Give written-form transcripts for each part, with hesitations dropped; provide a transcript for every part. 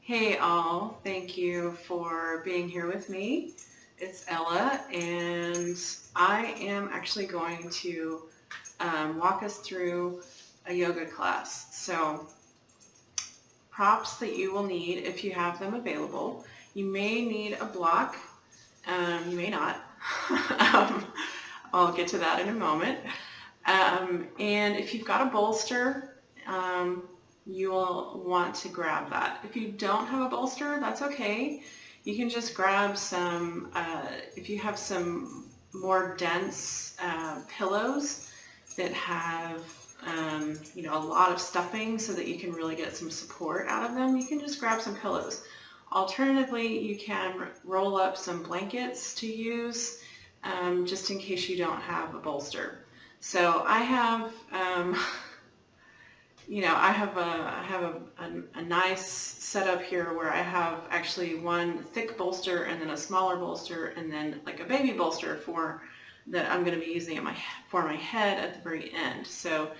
Hey all, thank you for being here with me. It's Ella, and I am actually going to walk us through a yoga class. So, props that you will need if you have them available. You may need a block, you may not. um, I'll get to that in a moment. And if you've got a bolster, you will want to grab that. If you don't have a bolster, that's okay. You can just grab some, if you have some more dense pillows that have, a lot of stuffing so that you can really get some support out of them, you can just grab some pillows. Alternatively, you can roll up some blankets to use just in case you don't have a bolster. So I have, I have a nice setup here where I have actually one thick bolster and then a smaller bolster and then like a baby bolster that I'm going to be using for my head at the very end. So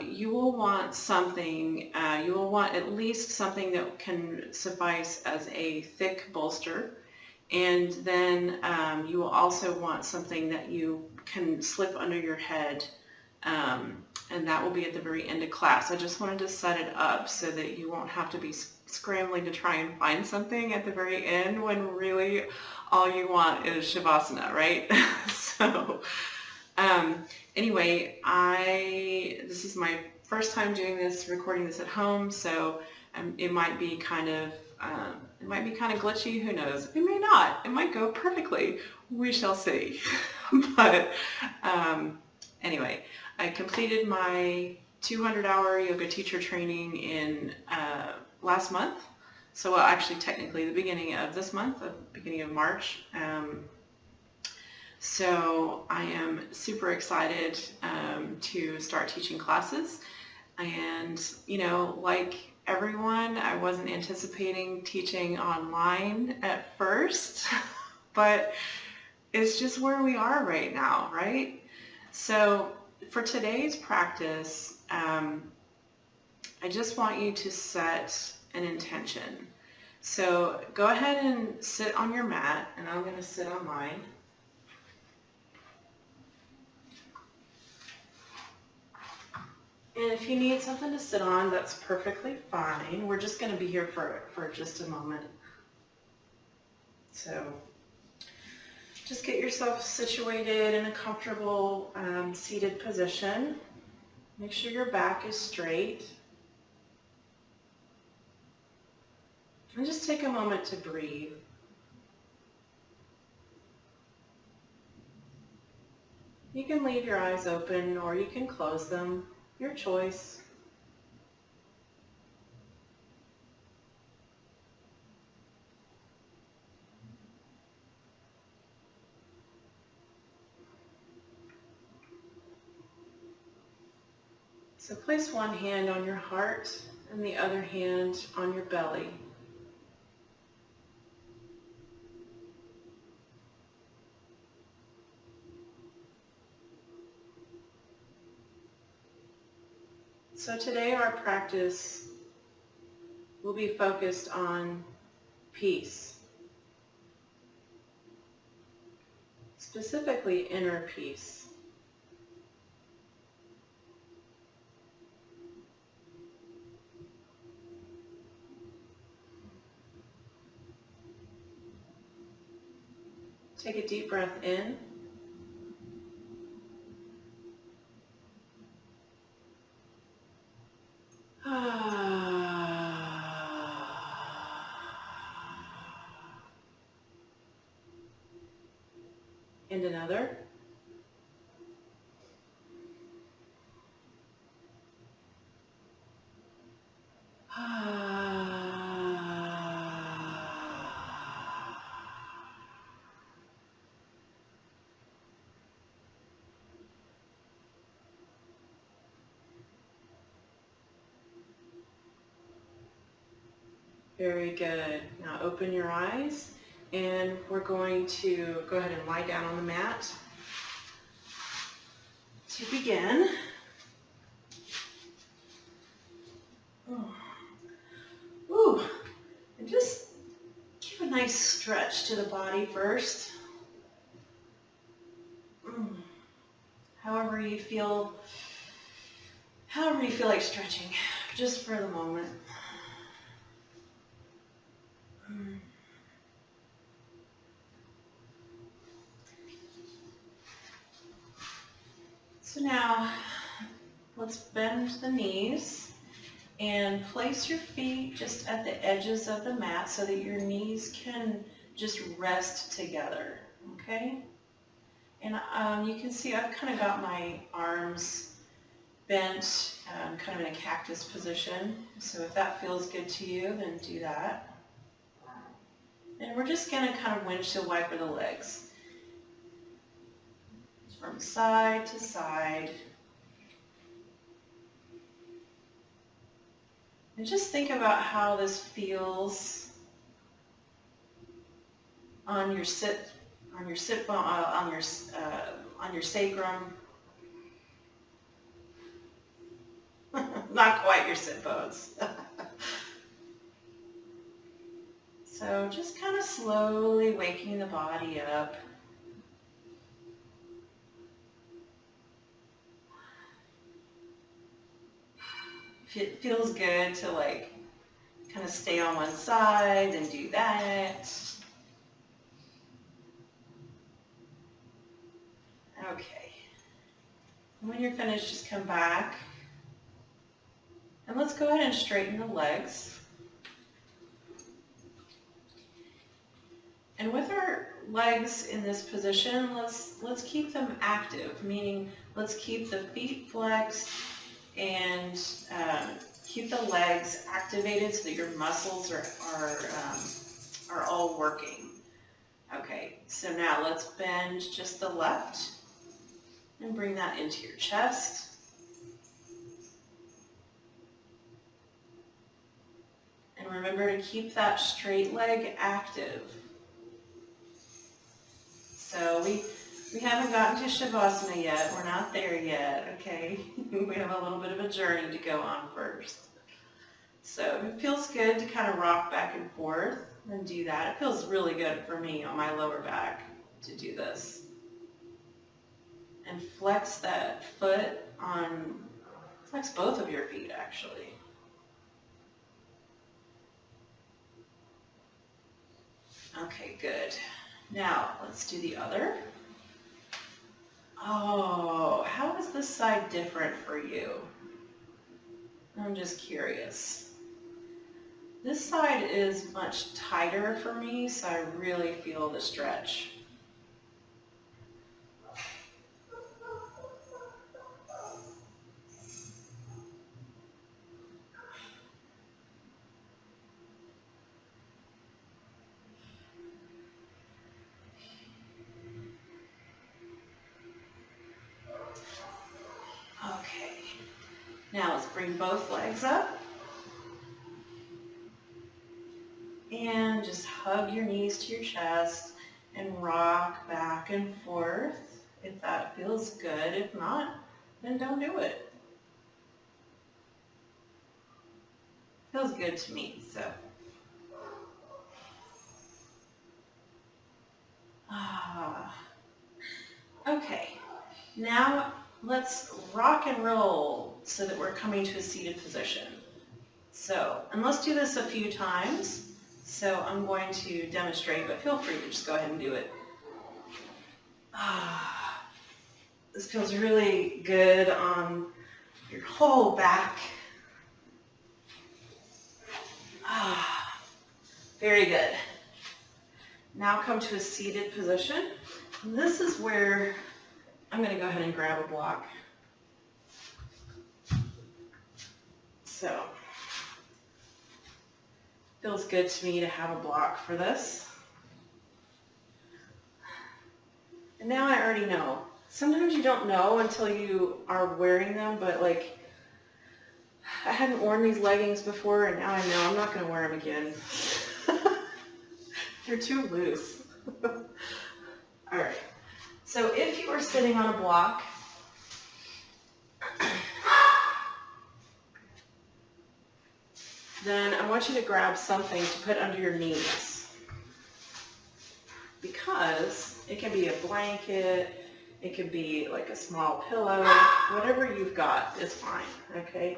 you will want something, you will want at least something that can suffice as a thick bolster. And then you will also want something that you can slip under your head, and that will be at the very end of class. I just wanted to set it up so that you won't have to be scrambling to try and find something at the very end when really all you want is Shavasana, right? So anyway, this is my first time doing this, recording this at home, so it might be kind of glitchy. Who knows? It may not. It might go perfectly. We shall see. But anyway, I completed my 200-hour yoga teacher training in last month. So well, actually, technically, the beginning of this month, the beginning of March. So I am super excited to start teaching classes. And, like everyone, I wasn't anticipating teaching online at first, but it's just where we are right now, right? So for today's practice, I just want you to set an intention. So go ahead and sit on your mat, and I'm going to sit on mine. And if you need something to sit on, that's perfectly fine. We're just going to be here for just a moment. So just get yourself situated in a comfortable seated position. Make sure your back is straight. And just take a moment to breathe. You can leave your eyes open or you can close them. Your choice. So place one hand on your heart and the other hand on your belly. So today our practice will be focused on peace, specifically inner peace. Take a deep breath in. And another. Very good. Now open your eyes and we're going to go ahead and lie down on the mat to begin. Oh. Ooh. nice stretch to the body first. However you feel like stretching, just for the moment. So now, let's bend the knees and place your feet just at the edges of the mat so that your knees can just rest together, okay? And you can see I've kind of got my arms bent, kind of in a cactus position. So if that feels good to you, then do that. And we're just going to kind of windshield wiper the legs from side to side. And just think about how this feels on your sit bone, on your sacrum. Not quite your sit bones. So just kind of slowly waking the body up. It feels good to like kind of stay on one side and do that. Okay. When you're finished, just come back. And let's go ahead and straighten the legs. And with our legs in this position, let's keep them active, meaning let's keep the feet flexed and keep the legs activated so that your muscles are all working. Okay, so now let's bend just the left and bring that into your chest. And remember to keep that straight leg active. So we haven't gotten to Shavasana yet. We're not there yet, okay? We have a little bit of a journey to go on first. So it feels good to kind of rock back and forth and do that. It feels really good for me on my lower back to do this. And flex that foot flex both of your feet actually. Okay, good. Now, let's do the other. Oh, how is this side different for you? I'm just curious. This side is much tighter for me, so I really feel the stretch. Okay, now let's bring both legs up and just hug your knees to your chest and rock back and forth if that feels good. If not, then don't do it. Feels good to me, so. Okay, now let's rock and roll so that we're coming to a seated position. So, and let's do this a few times. So I'm going to demonstrate, but feel free to just go ahead and do it. This feels really good on your whole back. Very good. Now come to a seated position. And this is where I'm going to go ahead and grab a block. So, feels good to me to have a block for this. And now I already know. Sometimes you don't know until you are wearing them, but like, I hadn't worn these leggings before, and now I know I'm not going to wear them again. They're too loose. All right. So if you are sitting on a block, then I want you to grab something to put under your knees. because it can be a blanket, it could be like a small pillow, whatever you've got is fine, okay?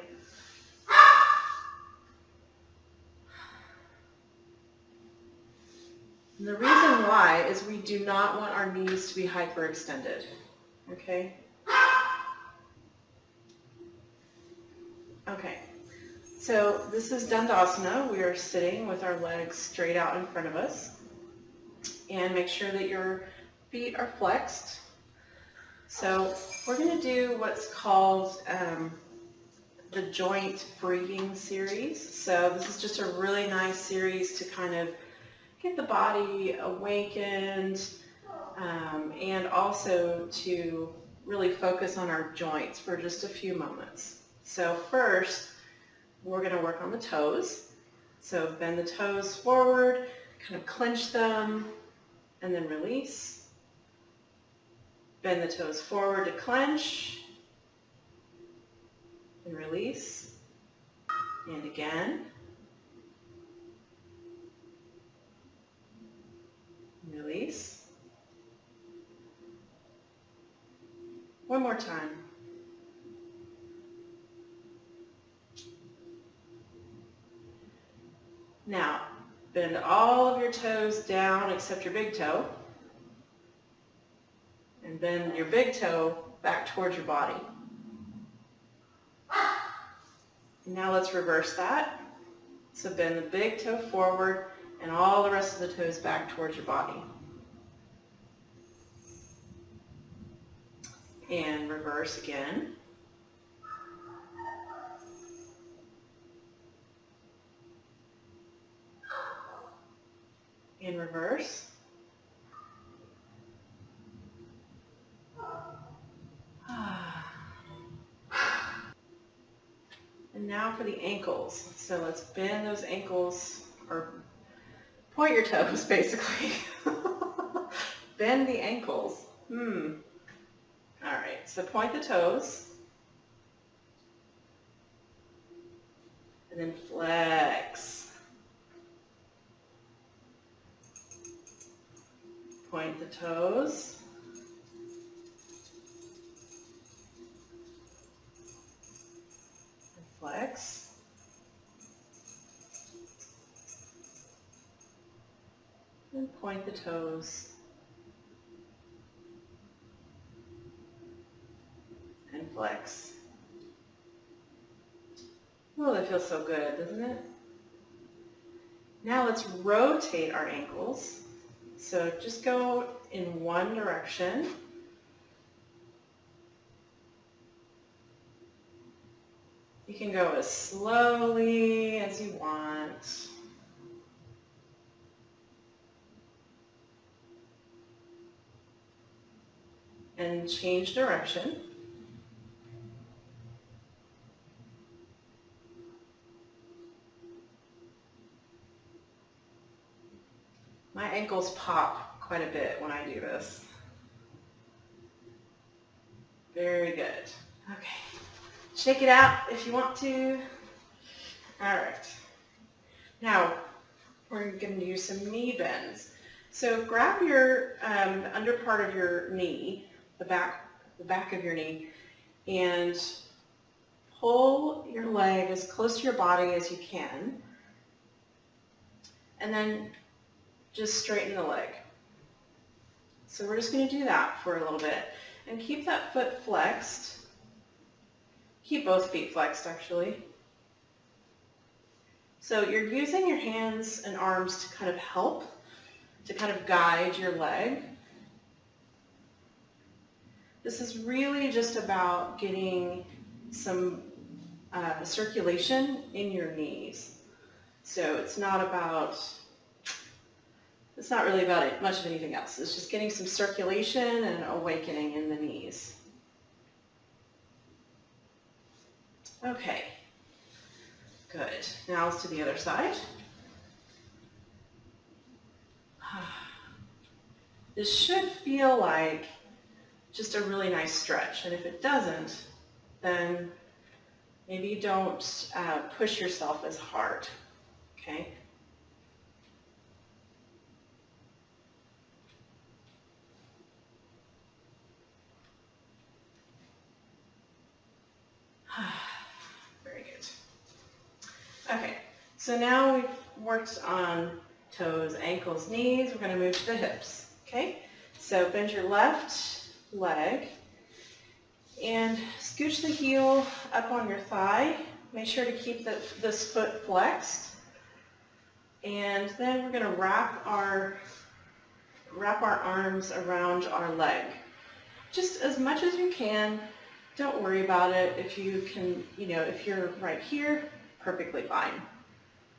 And the reason why is we do not want our knees to be hyperextended, okay? Okay, so this is Dandasana. We are sitting with our legs straight out in front of us. And make sure that your feet are flexed. So we're going to do what's called the joint breathing series. So this is just a really nice series to kind of get the body awakened and also to really focus on our joints for just a few moments. So first, we're going to work on the toes. So bend the toes forward, kind of clench them, and then release. Bend the toes forward to clench, and release. And again. Release. One more time. Now, bend all of your toes down except your big toe. And bend your big toe back towards your body. Now let's reverse that. So bend the big toe forward and all the rest of the toes back towards your body. And reverse again. And reverse. And now for the ankles. So let's bend those ankles, or point your toes basically. Bend the ankles. All right, so point the toes. And then flex. Point the toes. And flex. And point the toes. And flex. Oh, that feels so good, doesn't it? Now let's rotate our ankles. So just go in one direction. You can go as slowly as you want. And change direction. My ankles pop quite a bit when I do this. Very good. Okay. Shake it out if you want to. All right. Now, we're going to do some knee bends. So grab your under part of your knee, the back of your knee, and pull your leg as close to your body as you can. And then just straighten the leg. So we're just going to do that for a little bit. And keep that foot flexed. Keep both feet flexed, actually. So you're using your hands and arms to kind of help, to kind of guide your leg. This is really just about getting some circulation in your knees. So it's not really about much of anything else. It's just getting some circulation and awakening in the knees. Okay, good. Now let's do the other side. This should feel like just a really nice stretch, and if it doesn't, then maybe don't push yourself as hard, okay? Okay, so now we've worked on toes, ankles, knees. We're going to move to the hips. Okay, so bend your left leg and scooch the heel up on your thigh. Make sure to keep this foot flexed. And then we're going to wrap our arms around our leg. Just as much as you can. Don't worry about it. If you can, if you're right here, perfectly fine.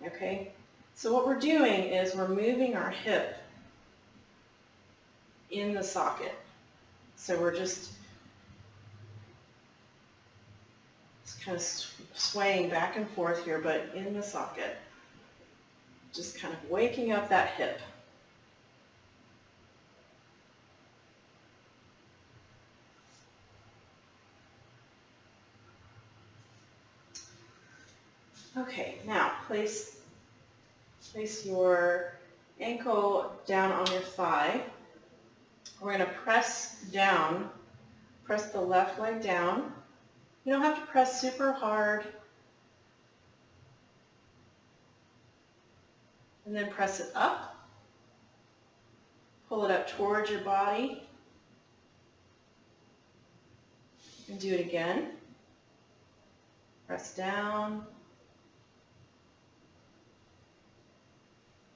Okay? So what we're doing is we're moving our hip in the socket. So we're just kind of swaying back and forth here, but in the socket. Just kind of waking up that hip. Okay, now place your ankle down on your thigh. We're going to press down, press the left leg down. You don't have to press super hard. And then press it up. Pull it up towards your body. And do it again. Press down.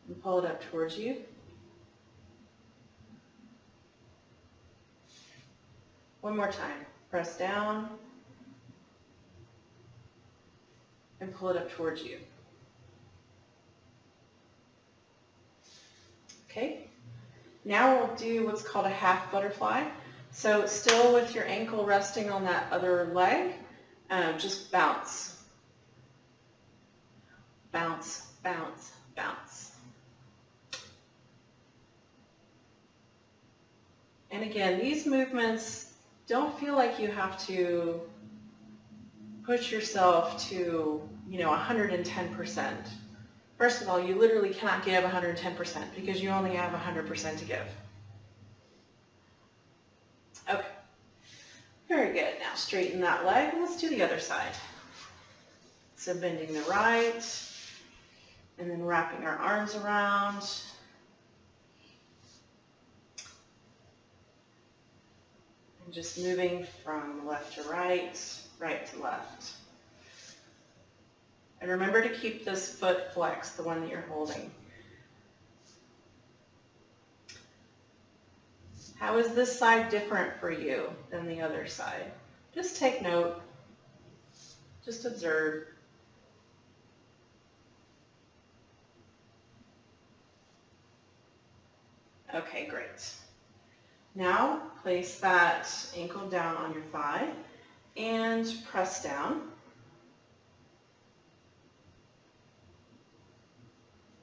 And pull it up towards you. One more time. Press down. And pull it up towards you. Okay? Now we'll do what's called a half butterfly. So still with your ankle resting on that other leg, just bounce. Bounce, bounce, bounce. And again, these movements, don't feel like you have to push yourself to, 110%. First of all, you literally cannot give 110% because you only have 100% to give. Okay, very good. Now straighten that leg. Let's do the other side. So bending the right, and then wrapping our arms around. And just moving from left to right, right to left. And remember to keep this foot flexed, the one that you're holding. How is this side different for you than the other side? Just take note. Just observe. Okay, great. Now place that ankle down on your thigh and press down.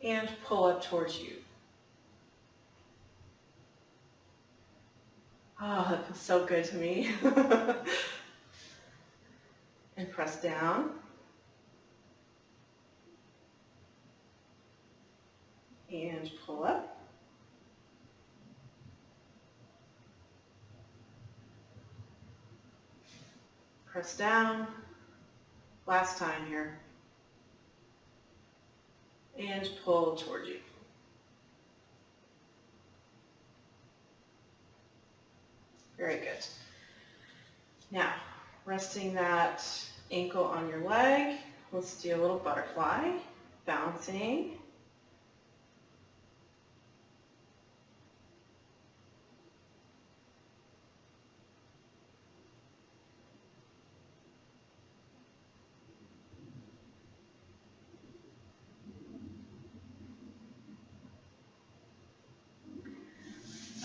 And pull up towards you. Oh, that feels so good to me. And press down. And pull up. Press down. Last time here. And pull toward you. Very good. Now, resting that ankle on your leg, let's do a little butterfly, bouncing.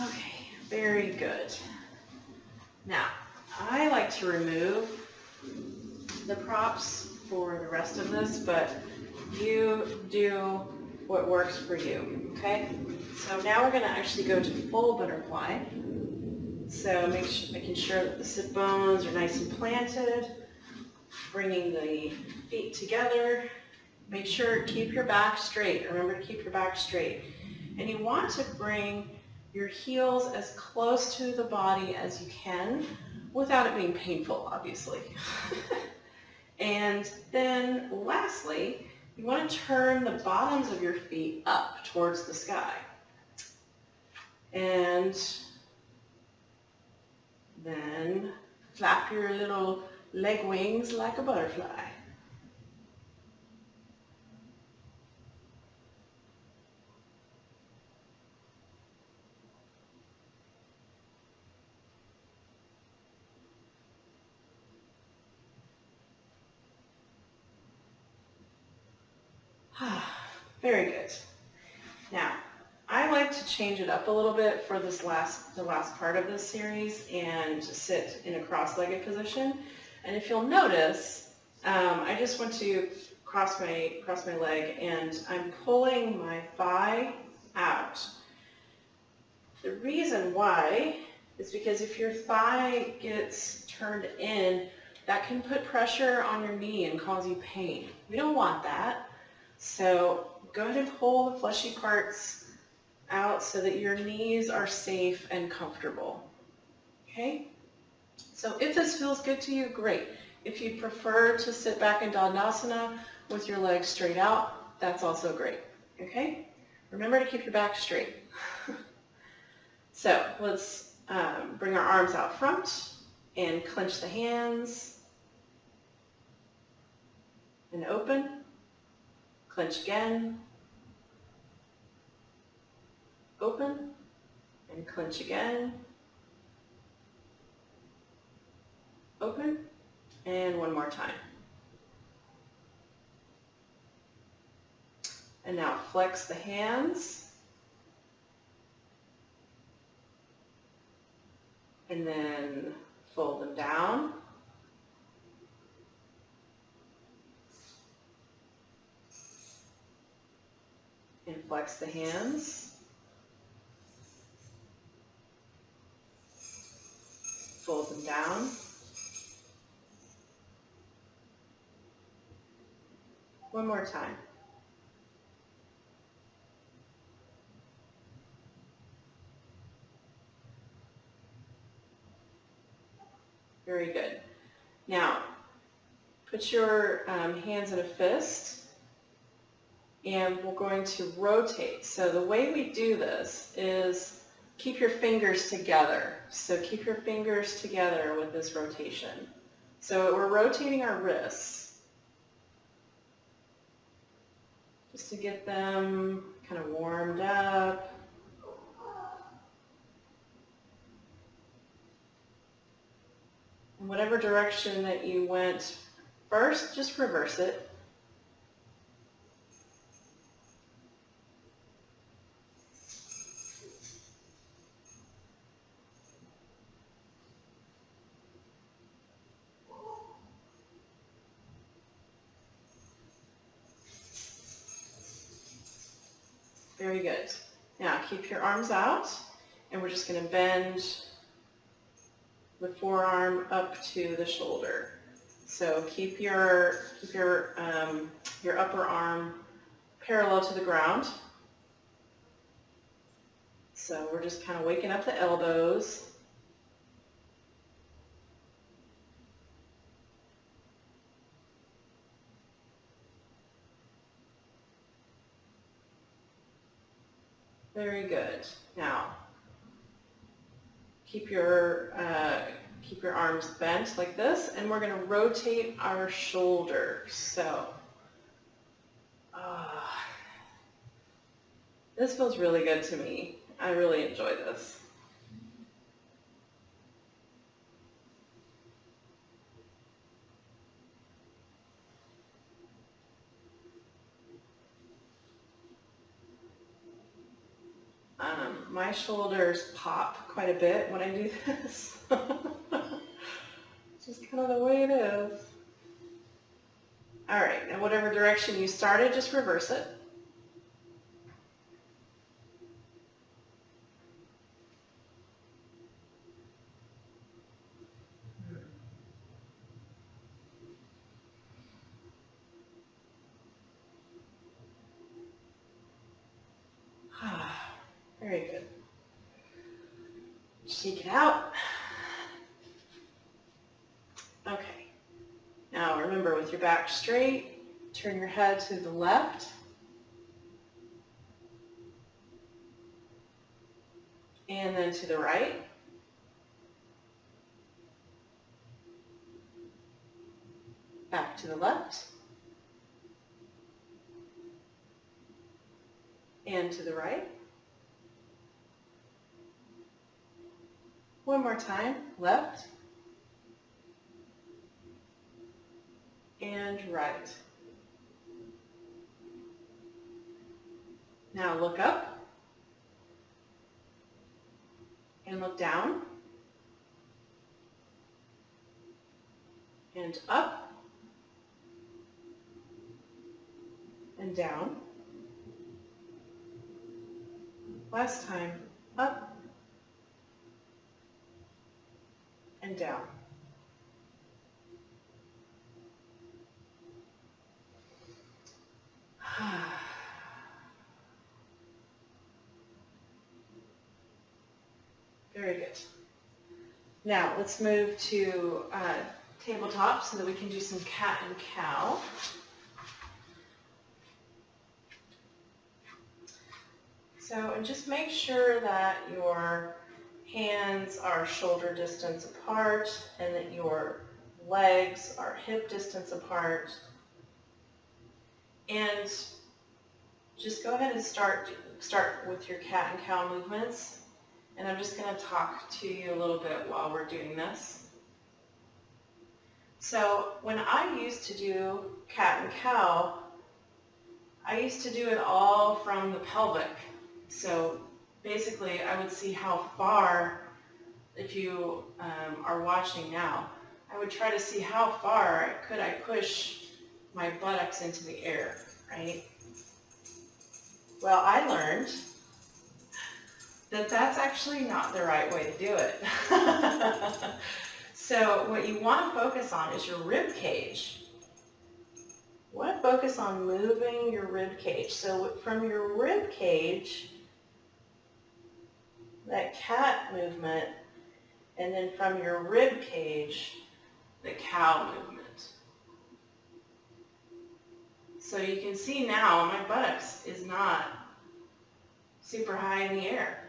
Okay, very good. Now, I like to remove the props for the rest of this, but you do what works for you, okay? So now we're going to actually go to full butterfly. So making sure that the sit bones are nice and planted, bringing the feet together. Make sure to keep your back straight. Remember to keep your back straight. And you want to bring your heels as close to the body as you can without it being painful, obviously. And then lastly, You want to turn the bottoms of your feet up towards the sky. And then flap your little leg wings like a butterfly. Very good. Now, I like to change it up a little bit for the last part of this series and sit in a cross-legged position. And if you'll notice, I just want to cross my leg and I'm pulling my thigh out. The reason why is because if your thigh gets turned in, that can put pressure on your knee and cause you pain. We don't want that. So go ahead and pull the fleshy parts out so that your knees are safe and comfortable. Okay? So if this feels good to you, great. If you prefer to sit back in Dandasana with your legs straight out, that's also great. Okay? Remember to keep your back straight. So let's bring our arms out front and clench the hands and open. Clench again, open, and clench again, open, and one more time. And now flex the hands, and then fold them down. And flex the hands. Fold them down. One more time. Very good. Now, put your hands in a fist, and we're going to rotate. So the way we do this is keep your fingers together. So keep your fingers together with this rotation. So we're rotating our wrists just to get them kind of warmed up. In whatever direction that you went first, just reverse it. Very good. Now keep your arms out, and we're just going to bend the forearm up to the shoulder. So keep your upper arm parallel to the ground. So we're just kind of waking up the elbows. Very good. Now, keep your arms bent like this, and we're going to rotate our shoulders. So, this feels really good to me. I really enjoy this. My shoulders pop quite a bit when I do this. It's just kind of the way it is. All right, now whatever direction you started, just reverse it. Very good. Shake it out. Okay. Now remember, with your back straight, Turn your head to the left and then to the right. Back to the left and to the right. One more time, left and right. Now look up and look down and up and down. Last time, up and down. Very good. Now let's move to tabletop so that we can do some cat and cow. So, and just make sure that your hands are shoulder distance apart and that your legs are hip distance apart. And just go ahead and start with your cat and cow movements. And I'm just going to talk to you a little bit while we're doing this. So when I used to do cat and cow, I used to do it all from the pelvic. So basically I would see how far, if you are watching now, I would try to see how far could I push my buttocks into the air, right? Well, I learned that that's actually not the right way to do it. So what you want to focus on is your rib cage. You want to focus on moving your rib cage. So from your rib cage, that cat movement, and then from your rib cage, the cow movement. So you can see now my buttocks is not super high in the air,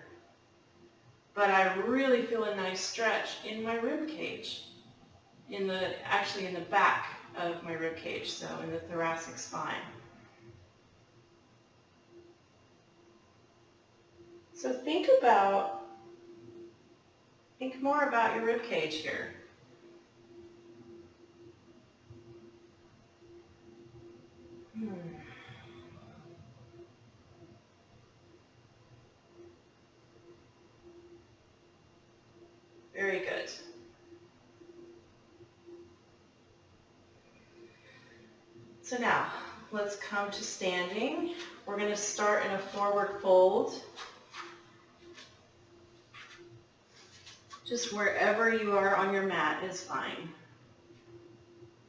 but I really feel a nice stretch in my rib cage, actually in the back of my rib cage, so in the thoracic spine. So think more about your rib cage here. Very good. So now, let's come to standing. We're going to start in a forward fold. Just wherever you are on your mat is fine.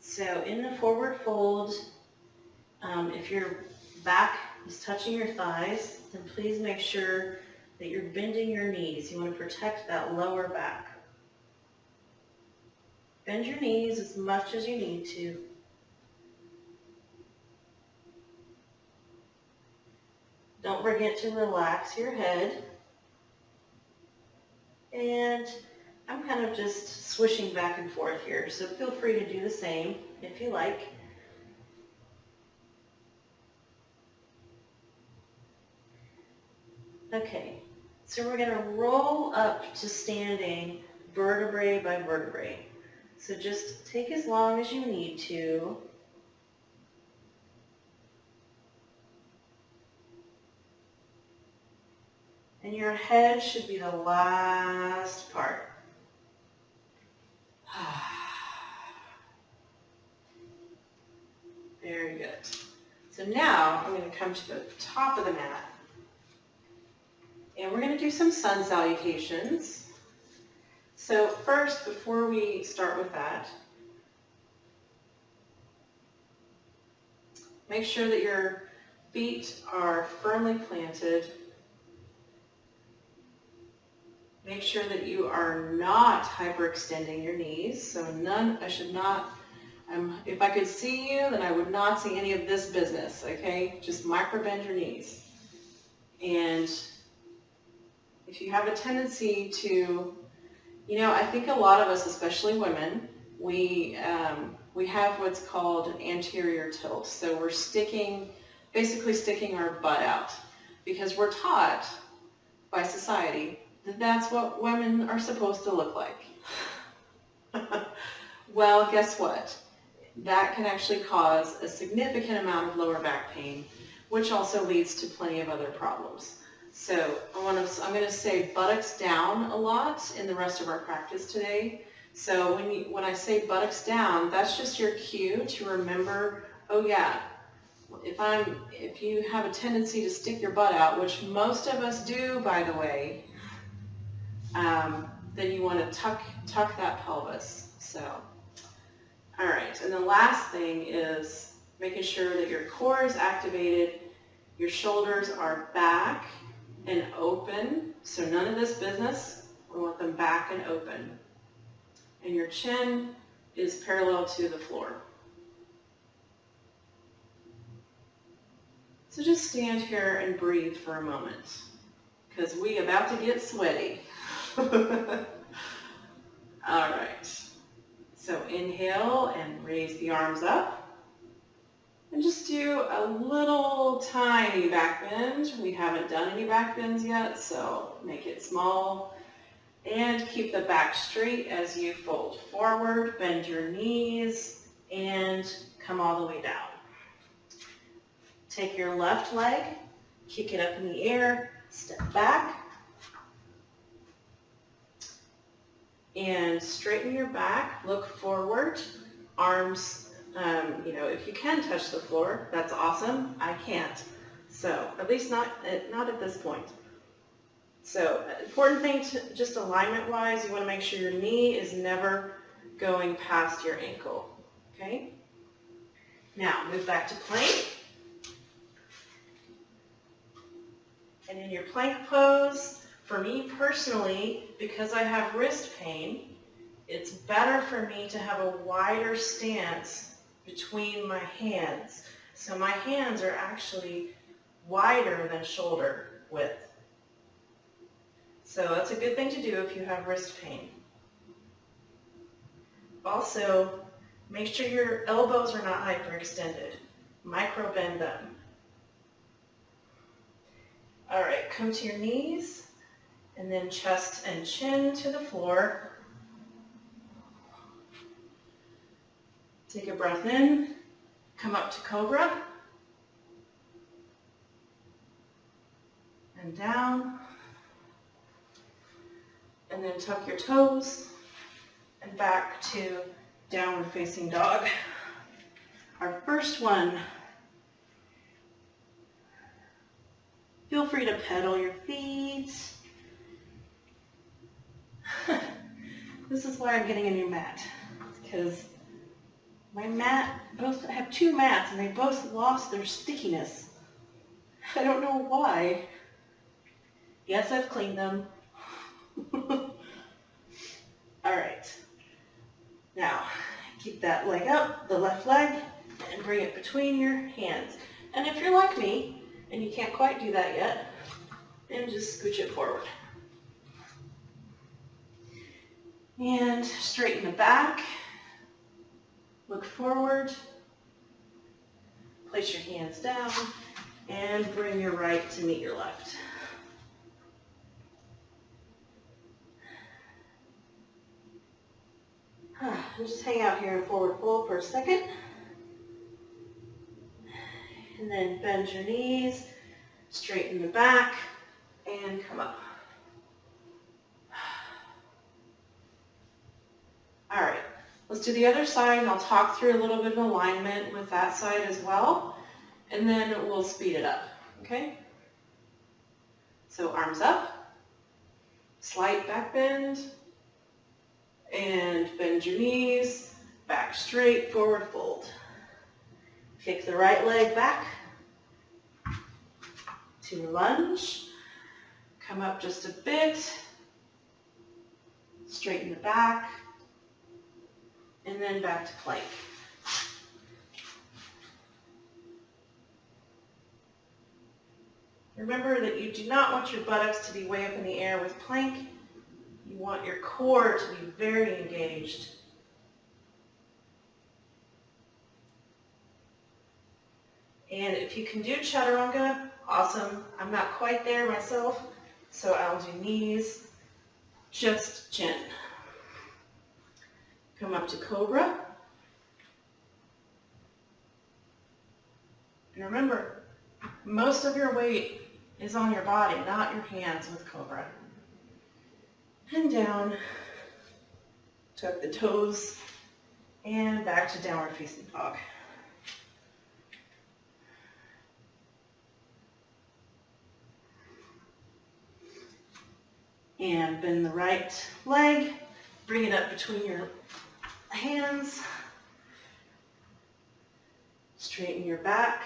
So in the forward fold, if your back is touching your thighs, then please make sure that you're bending your knees. You want to protect that lower back. Bend your knees as much as you need to. Don't forget to relax your head. And I'm kind of just swishing back and forth here, so feel free to do the same if you like. Okay, so we're going to roll up to standing vertebrae by vertebrae. So just take as long as you need to. And your head should be the last part. Very good. So now I'm going to come to the top of the mat. And we're going to do some sun salutations. So first, before we start with that, make sure that your feet are firmly planted. Make sure that you are not hyperextending your knees. So I should not If I could see you, then I would not see any of this business, okay? Just micro bend your knees. And if you have a tendency to, I think a lot of us, especially women, we have what's called an anterior tilt. So we're basically sticking our butt out because we're taught by society that that's what women are supposed to look like. Well, guess what? That can actually cause a significant amount of lower back pain, which also leads to plenty of other problems. So I'm going to say buttocks down a lot in the rest of our practice today. So when I say buttocks down, that's just your cue to remember, oh yeah, if you have a tendency to stick your butt out, which most of us do, by the way, then you want to tuck that pelvis. So, all right, and the last thing is making sure that your core is activated, your shoulders are back and open, so none of this business. We want them back and open. And your chin is parallel to the floor. So just stand here and breathe for a moment, because we about to get sweaty. All right. So inhale and raise the arms up. And just do a little tiny back bend. We haven't done any back bends yet, so make it small. And keep the back straight as you fold forward, bend your knees, and come all the way down. Take your left leg, kick it up in the air, step back, and straighten your back, look forward, arms, if you can touch the floor, that's awesome. I can't. So, at least not at this point. So, important thing just alignment-wise, you want to make sure your knee is never going past your ankle. Okay? Now, move back to plank. And in your plank pose, for me personally, because I have wrist pain, it's better for me to have a wider stance between my hands. So my hands are actually wider than shoulder width. So that's a good thing to do if you have wrist pain. Also, make sure your elbows are not hyperextended. Micro bend them. All right, come to your knees, and then chest and chin to the floor. Take a breath in, come up to cobra, and down, and then tuck your toes, and back to downward facing dog. Our first one. Feel free to pedal your feet. This is why I'm getting a new mat, because my mat, I have two mats, and they both lost their stickiness. I don't know why. Yes, I've cleaned them. All right. Now, keep that leg up, the left leg, and bring it between your hands. And if you're like me, and you can't quite do that yet, then just scooch it forward. And straighten the back. Look forward, place your hands down, and bring your right to meet your left. Just hang out here in forward fold for a second. And then bend your knees, straighten the back, and come up. All right. Let's do the other side, and I'll talk through a little bit of alignment with that side as well, and then we'll speed it up, okay? So arms up, slight back bend, and bend your knees, back straight, forward fold. Kick the right leg back to lunge, come up just a bit, straighten the back, and then back to plank. Remember that you do not want your buttocks to be way up in the air with plank. You want your core to be very engaged. And if you can do chaturanga, awesome. I'm not quite there myself, so I'll do knees, just chin. Come up to cobra. And remember, most of your weight is on your body, not your hands with cobra. And down, tuck the toes, and back to downward facing dog. And bend the right leg, bring it up between your hands, straighten your back,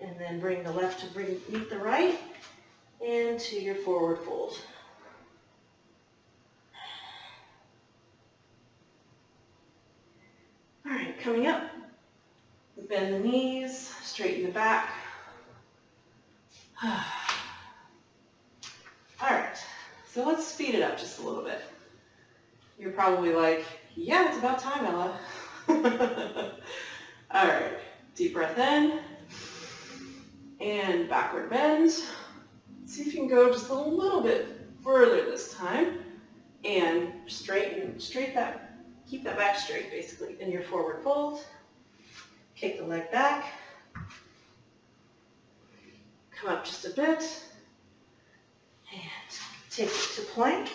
and then bring the left to meet the right into your forward fold. All right, coming up, bend the knees, straighten the back. All right, so let's speed it up just a little bit. You're probably like, yeah, it's about time, Ella. All right, deep breath in and backward bend. See if you can go just a little bit further this time and keep that back straight basically in your forward fold. Kick the leg back. Come up just a bit and take it to plank.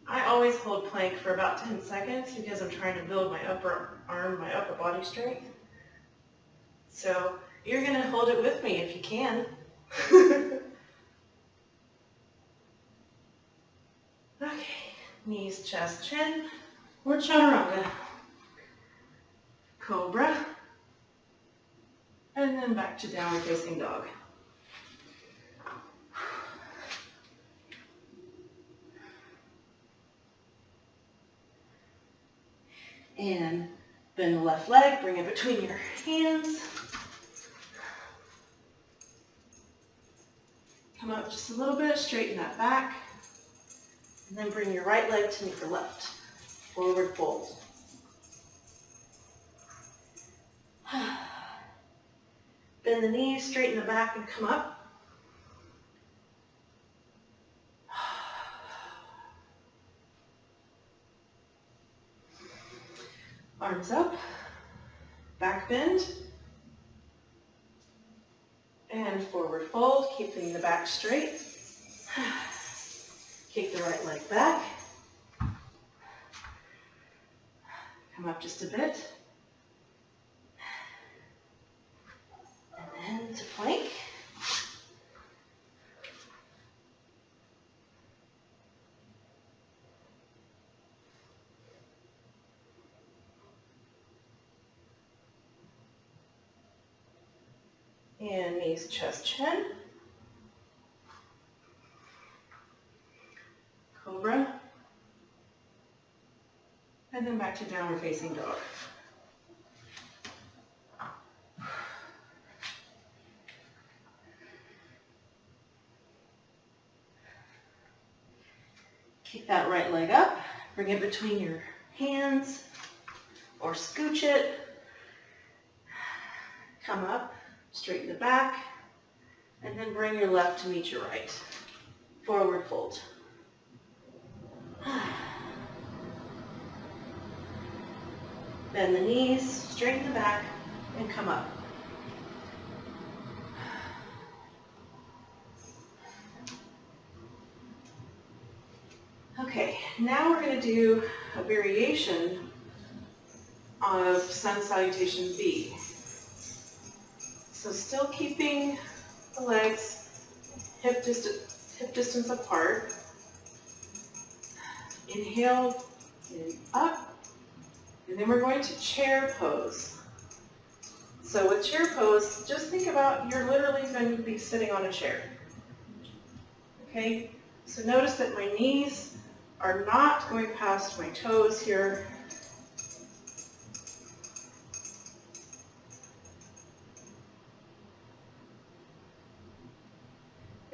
I always hold plank for about 10 seconds because I'm trying to build my upper arm, my upper body strength. So you're going to hold it with me if you can. Okay, knees, chest, chin, or chaturanga. Cobra. And then back to downward facing dog. And bend the left leg, bring it between your hands. Come up just a little bit, straighten that back. And then bring your right leg to meet the left. Forward fold. Bend the knees, straighten the back, and come up. Arms up, back bend, and forward fold, keeping the back straight. Kick the right leg back. Come up just a bit. And then to plank. And knees, chest, chin. Cobra. And then back to downward facing dog. Kick that right leg up. Bring it between your hands or scooch it. Come up. Straighten the back, and then bring your left to meet your right. Forward fold. Bend the knees, straighten the back, and come up. Okay, now we're going to do a variation of Sun Salutation B. So still keeping the legs hip distance apart. Inhale and up. And then we're going to chair pose. So with chair pose, just think about you're literally going to be sitting on a chair. Okay? So notice that my knees are not going past my toes here.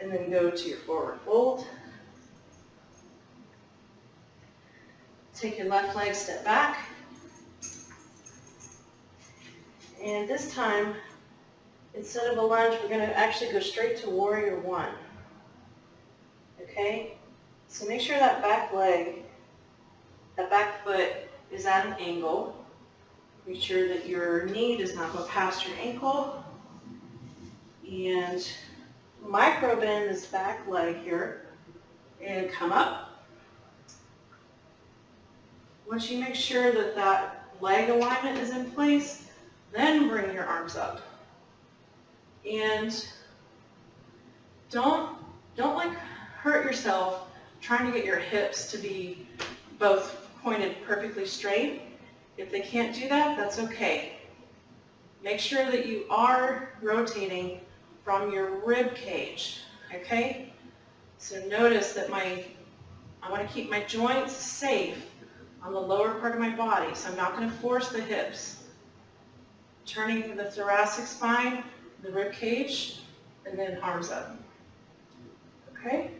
and then go to your forward fold. Take your left leg, step back. And this time, instead of a lunge, we're going to actually go straight to warrior one. Okay? So make sure that back leg, that back foot is at an angle. Make sure that your knee does not go past your ankle. And micro bend this back leg here and come up. Once you make sure that that leg alignment is in place, then bring your arms up. And don't like hurt yourself trying to get your hips to be both pointed perfectly straight. If they can't do that, that's okay. Make sure that you are rotating from your rib cage, okay? So notice that I want to keep my joints safe on the lower part of my body, so I'm not going to force the hips. Turning the thoracic spine, the rib cage, and then arms up, okay?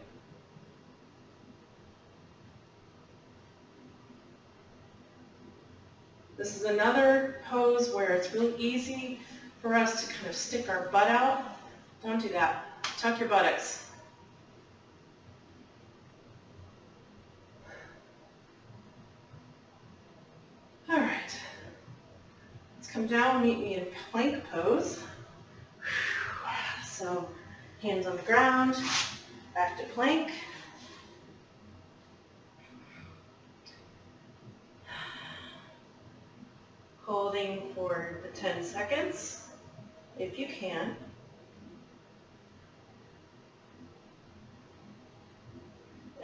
This is another pose where it's really easy for us to kind of stick our butt out. Don't do that. Tuck your buttocks. All right. Let's come down, meet me in plank pose. So hands on the ground, back to plank. Holding for the 10 seconds, if you can.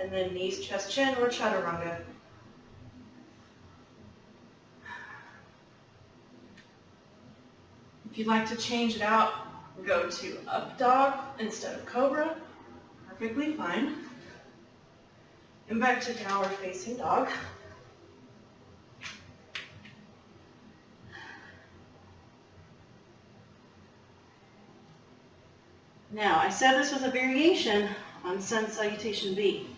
And then knees, chest, chin, or chaturanga. If you'd like to change it out, go to up dog instead of cobra. Perfectly fine. And back to downward facing dog. Now, I said this was a variation on Sun Salutation B.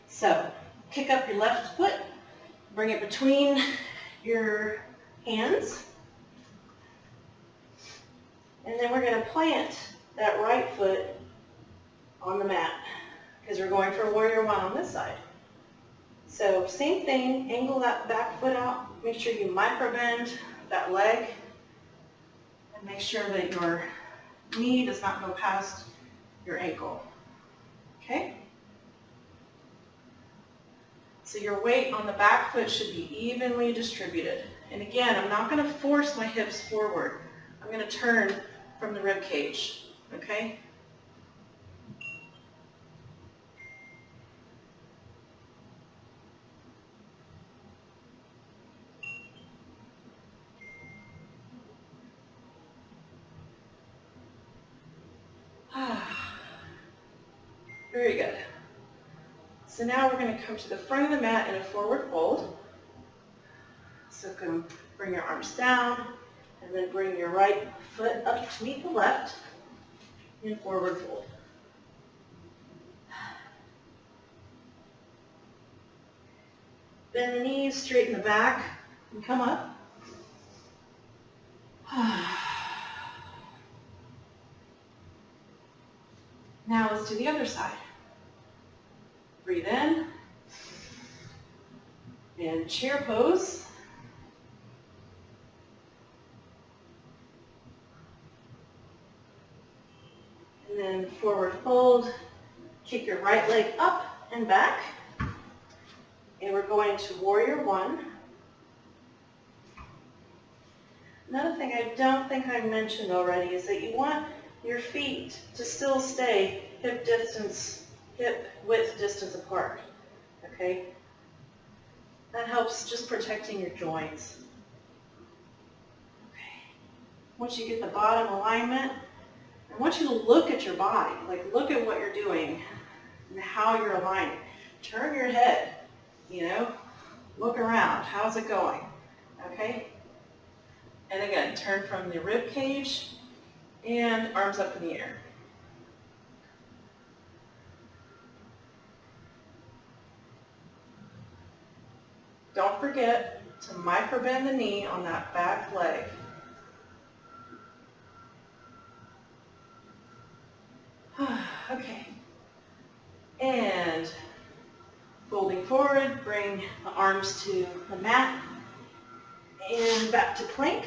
So, kick up your left foot, bring it between your hands, and then we're going to plant that right foot on the mat, because we're going for warrior one on this side. So, same thing, angle that back foot out, make sure you micro bend that leg, and make sure that your knee does not go past your ankle, okay? So your weight on the back foot should be evenly distributed. And again, I'm not going to force my hips forward. I'm going to turn from the rib cage, okay? Very good. So now we're going to come to the front of the mat in a forward fold. So come bring your arms down, and then bring your right foot up to meet the left in forward fold. Bend the knees, straighten the back, and come up. Now let's do the other side. Breathe in, and chair pose. And then forward fold, kick your right leg up and back. And we're going to warrior one. Another thing I don't think I mentioned already is that you want your feet to still stay hip width distance apart, okay? That helps just protecting your joints. Okay. Once you get the bottom alignment, I want you to look at your body, like look at what you're doing and how you're aligning. Turn your head, look around, how's it going, okay? And again, turn from the rib cage and arms up in the air. Don't forget to micro-bend the knee on that back leg. Okay. And folding forward, bring the arms to the mat and back to plank.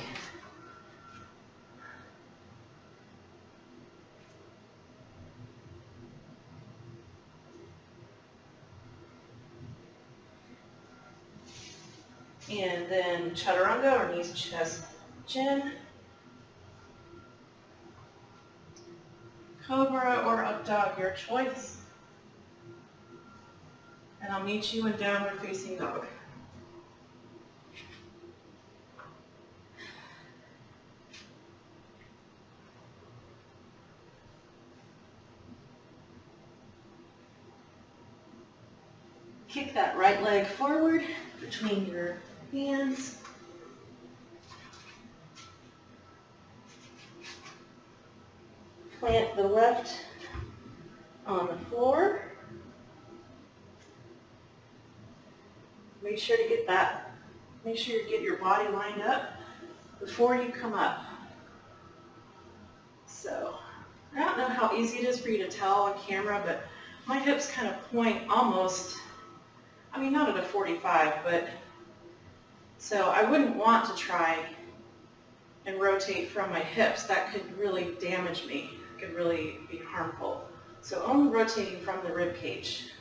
And then chaturanga, or knees, chest, chin. Cobra or up dog, your choice. And I'll meet you in downward facing dog. Kick that right leg forward between your hands. Plant the left on the floor. Make sure you get your body lined up before you come up. So, I don't know how easy it is for you to tell on camera, but my hips kind of point almost, I mean, not at a 45, but so I wouldn't want to try and rotate from my hips. That could really damage me. It could really be harmful. So only rotating from the rib cage.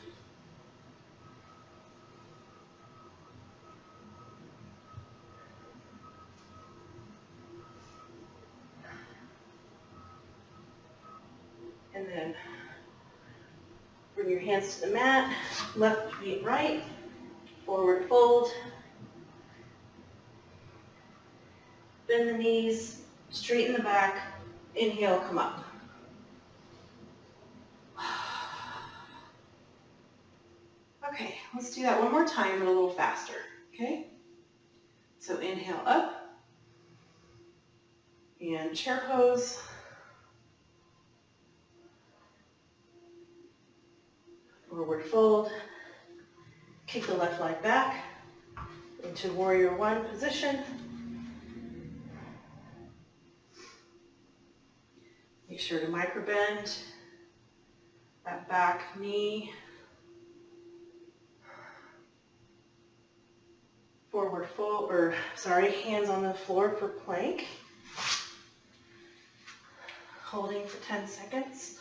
And then bring your hands to the mat, left feet right, forward fold. Bend the knees, straighten the back, inhale, come up. Okay, let's do that one more time and a little faster, okay? So inhale up, and chair pose. Forward fold, kick the left leg back into warrior one position. Make sure to micro bend that back knee. Forward fold, hands on the floor for plank. Holding for 10 seconds.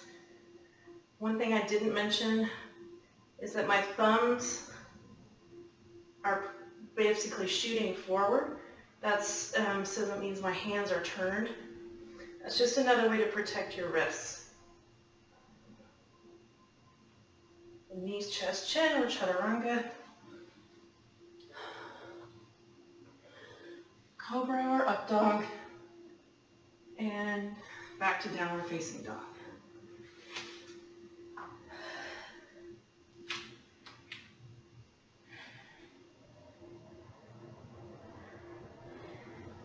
One thing I didn't mention is that my thumbs are basically shooting forward. That's so that means my hands are turned. That's just another way to protect your wrists. Knees, chest, chin, or chaturanga. Cobra or up dog. And back to downward facing dog.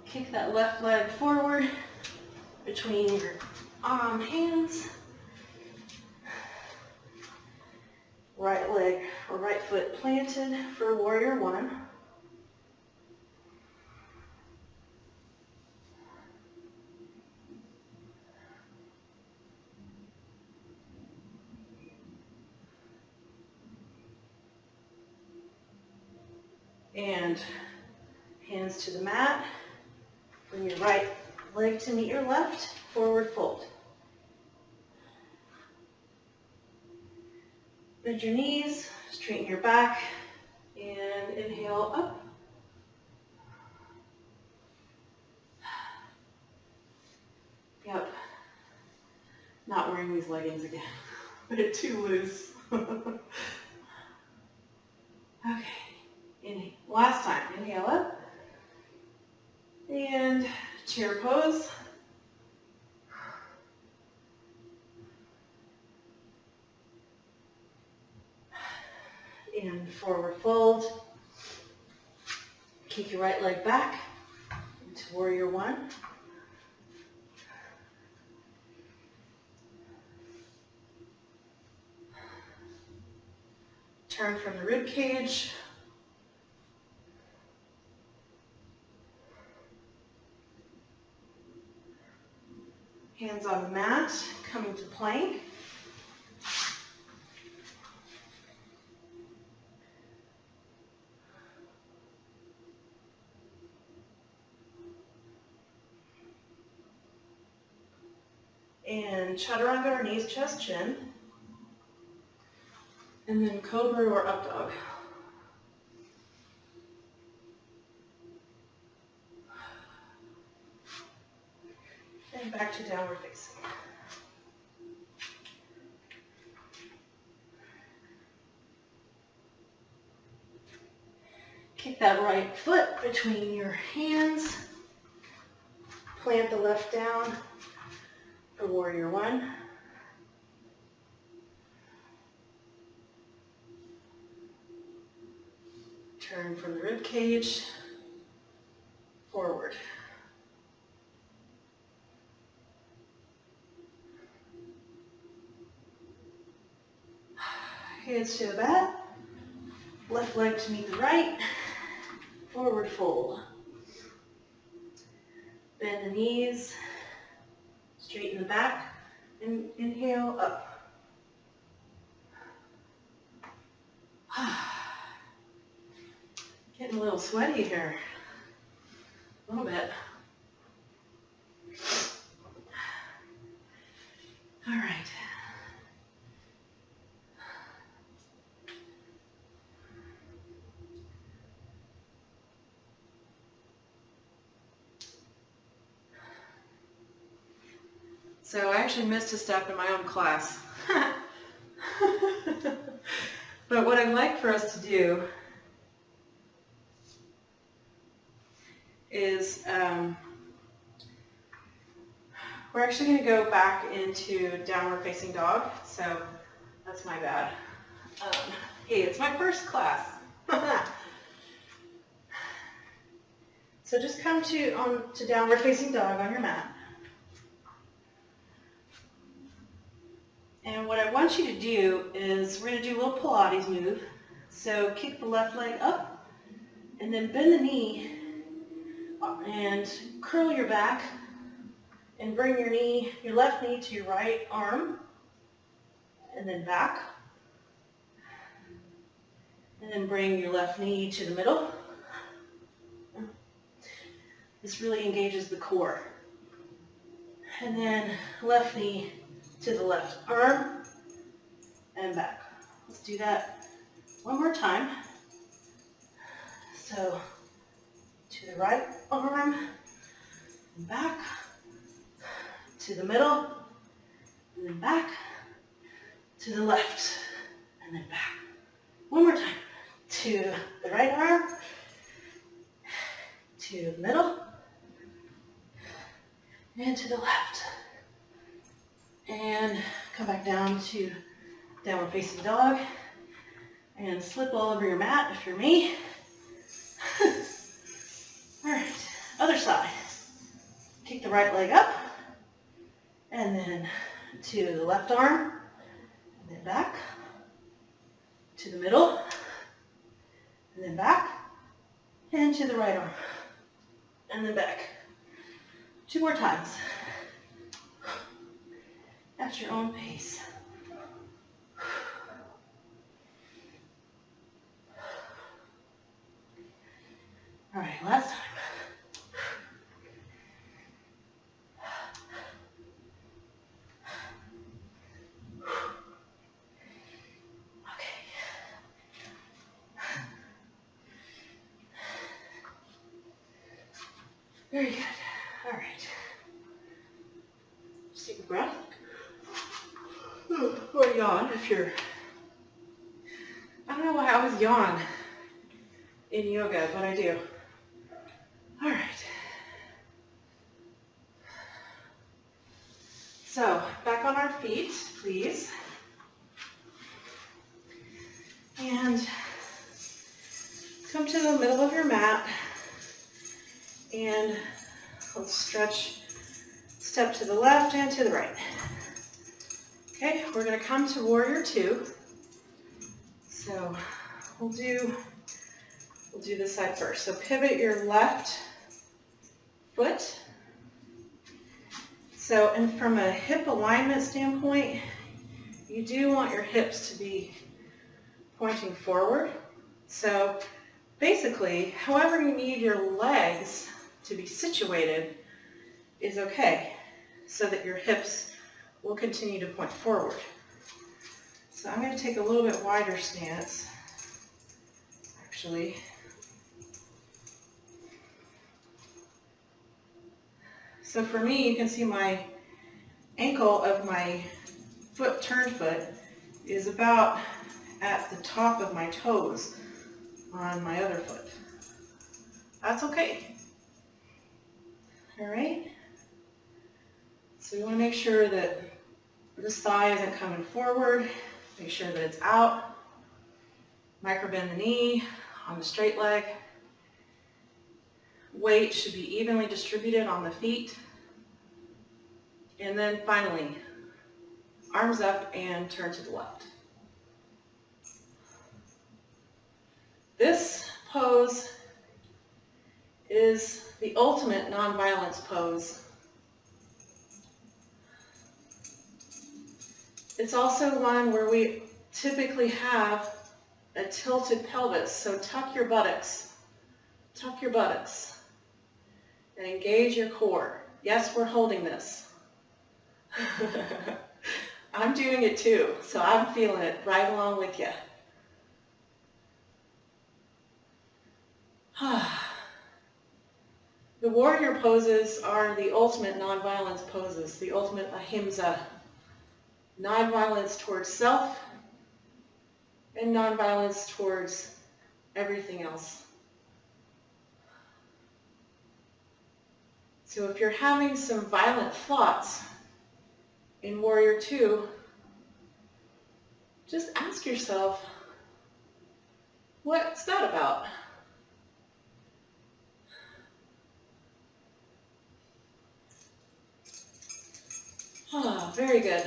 Kick that left leg forward between your hands. Right leg or right foot planted for warrior one. And hands to the mat. Bring your right leg to meet your left, forward fold. Bend your knees, straighten your back, and inhale up. Yep, not wearing these leggings again. They're too loose. Okay, inhale. Last time, inhale up. And chair pose. And forward fold. Kick your right leg back into warrior one. Turn from the rib cage. Hands on the mat, coming to plank. And chaturanga or knees, chest, chin. And then cobra or up dog. And back to downward facing. Kick that right foot between your hands. Plant the left down for warrior one. Turn from the rib cage forward. Hands to the mat. Left leg to meet the right. Forward fold. Bend the knees. Straighten the back. And inhale up. Getting a little sweaty here. A little bit. All right. So I actually missed a step in my own class. But what I'd like for us to do is we're actually going to go back into downward facing dog. So that's my bad. Hey, it's my first class. So just come to downward facing dog on your mat. And what I want you to do is we're going to do a little Pilates move. So kick the left leg up and then bend the knee and curl your back and bring your left knee to your right arm and then back. And then bring your left knee to the middle. This really engages the core. And then left knee to the left arm and back. Let's do that one more time. So to the right arm and back, to the middle, and then back, to the left, and then back. One more time. To the right arm, to the middle, and to the left. And come back down to downward facing dog. And slip all over your mat if you're me. All right, other side. Kick the right leg up. And then to the left arm. And then back. To the middle. And then back. And to the right arm. And then back. 2 more times. At your own pace. All right, last time. Okay. Very good. All right. Just take a breath. Or yawn if you're... I don't know why I always yawn in yoga, but I do. All right. So, back on our feet, please. And come to the middle of your mat. And let's stretch, step to the left and to the right. Okay, we're going to come to warrior two. So we'll do this side first. So pivot your left foot. So, and from a hip alignment standpoint, you do want your hips to be pointing forward. So basically, however you need your legs to be situated is okay, so that your hips will continue to point forward. So I'm going to take a little bit wider stance, actually. So for me, you can see my ankle of my foot, turned foot, is about at the top of my toes on my other foot. That's okay. All right? So you want to make sure that this thigh isn't coming forward. Make sure that it's out. Micro bend the knee on the straight leg. Weight should be evenly distributed on the feet. And then finally, arms up and turn to the left. This pose is the ultimate non-violence pose. It's also one where we typically have a tilted pelvis, so tuck your buttocks. Tuck your buttocks and engage your core. Yes, we're holding this. I'm doing it too, so I'm feeling it right along with you. The warrior poses are the ultimate non-violence poses, the ultimate ahimsa. Non-violence towards self and non-violence towards everything else. So if you're having some violent thoughts in Warrior 2, just ask yourself, what's that about? Very good.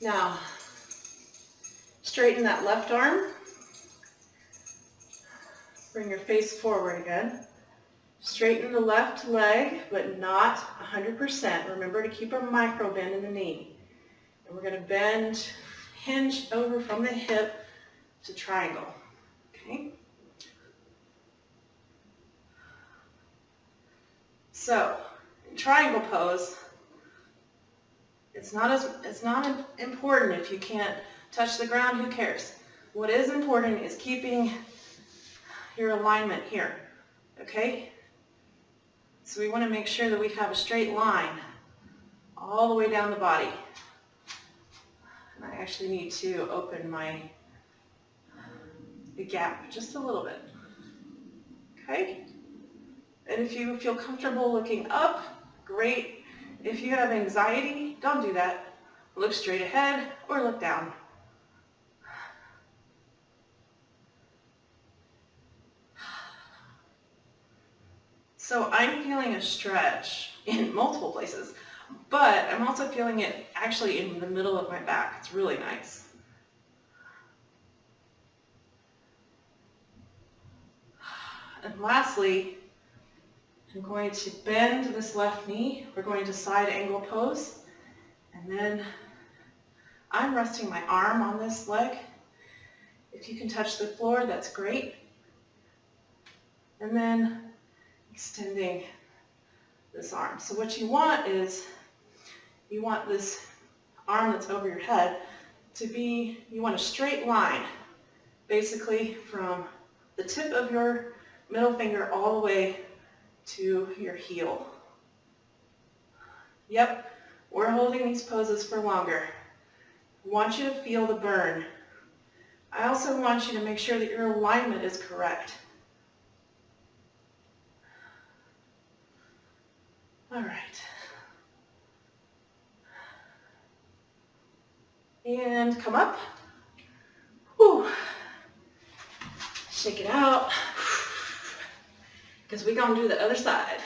Now, straighten that left arm. Bring your face forward again. Straighten the left leg, but not 100%. Remember to keep a micro bend in the knee. And we're going to bend, hinge over from the hip to triangle. Okay? So, in triangle pose, it's not important if you can't touch the ground, who cares? What is important is keeping your alignment here. Okay? So we want to make sure that we have a straight line all the way down the body. And I actually need to open the gap just a little bit. Okay? And if you feel comfortable looking up, great. If you have anxiety, don't do that. Look straight ahead or look down. So I'm feeling a stretch in multiple places, but I'm also feeling it actually in the middle of my back. It's really nice. And lastly, I'm going to bend this left knee. We're going to side angle pose. And then I'm resting my arm on this leg. If you can touch the floor, that's great. And then extending this arm. So what you want is, you want this arm that's over your head to be, you want a straight line, basically from the tip of your middle finger all the way to your heel. Yep, we're holding these poses for longer. I want you to feel the burn. I also want you to make sure that your alignment is correct. All right. And come up. Whew. Shake it out. Because we're going to do the other side.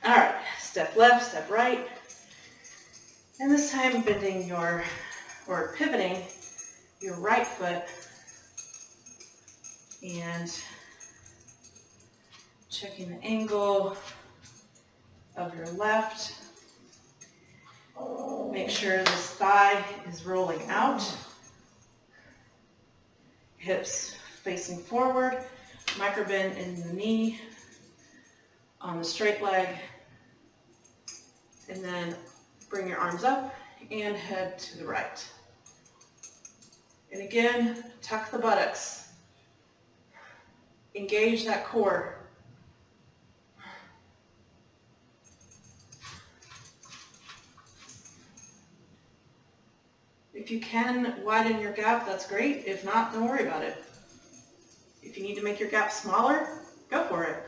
All right. Step left, step right. And this time bending or pivoting your right foot and checking the angle of your left. Make sure this thigh is rolling out. Hips facing forward. Micro bend in the knee on the straight leg. And then bring your arms up and head to the right. And again, tuck the buttocks. Engage that core. If you can widen your gap, that's great. If not, don't worry about it. If you need to make your gap smaller, go for it.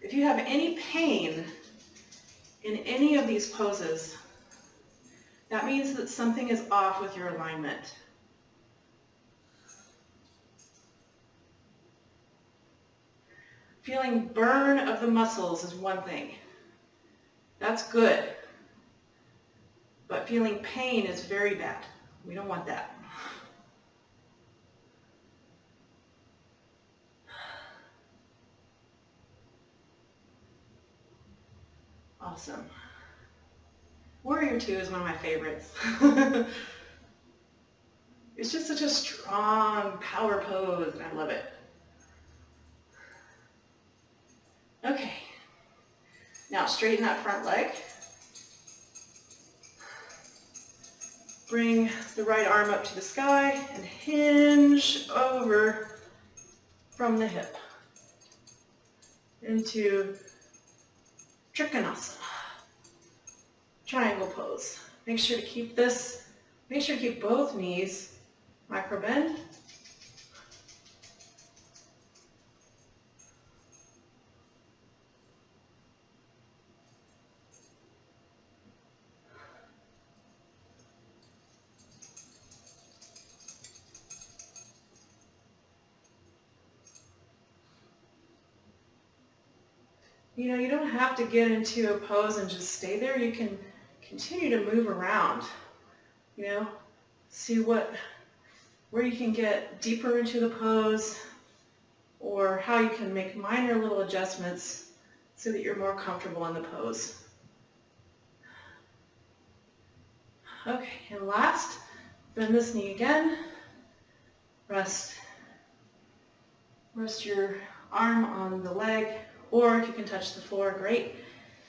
If you have any pain in any of these poses, that means that something is off with your alignment. Feeling burn of the muscles is one thing. That's good. But feeling pain is very bad. We don't want that. Awesome. Warrior Two is one of my favorites. It's just such a strong power pose, and I love it. Okay. Now straighten that front leg. Bring the right arm up to the sky and hinge over from the hip into Trikonasana, triangle pose. Make sure to keep both knees micro bend. You know, you don't have to get into a pose and just stay there. You can continue to move around, you know, see where you can get deeper into the pose or how you can make minor little adjustments so that you're more comfortable in the pose. Okay, and last, bend this knee again. Rest your arm on the leg, or if you can touch the floor, great.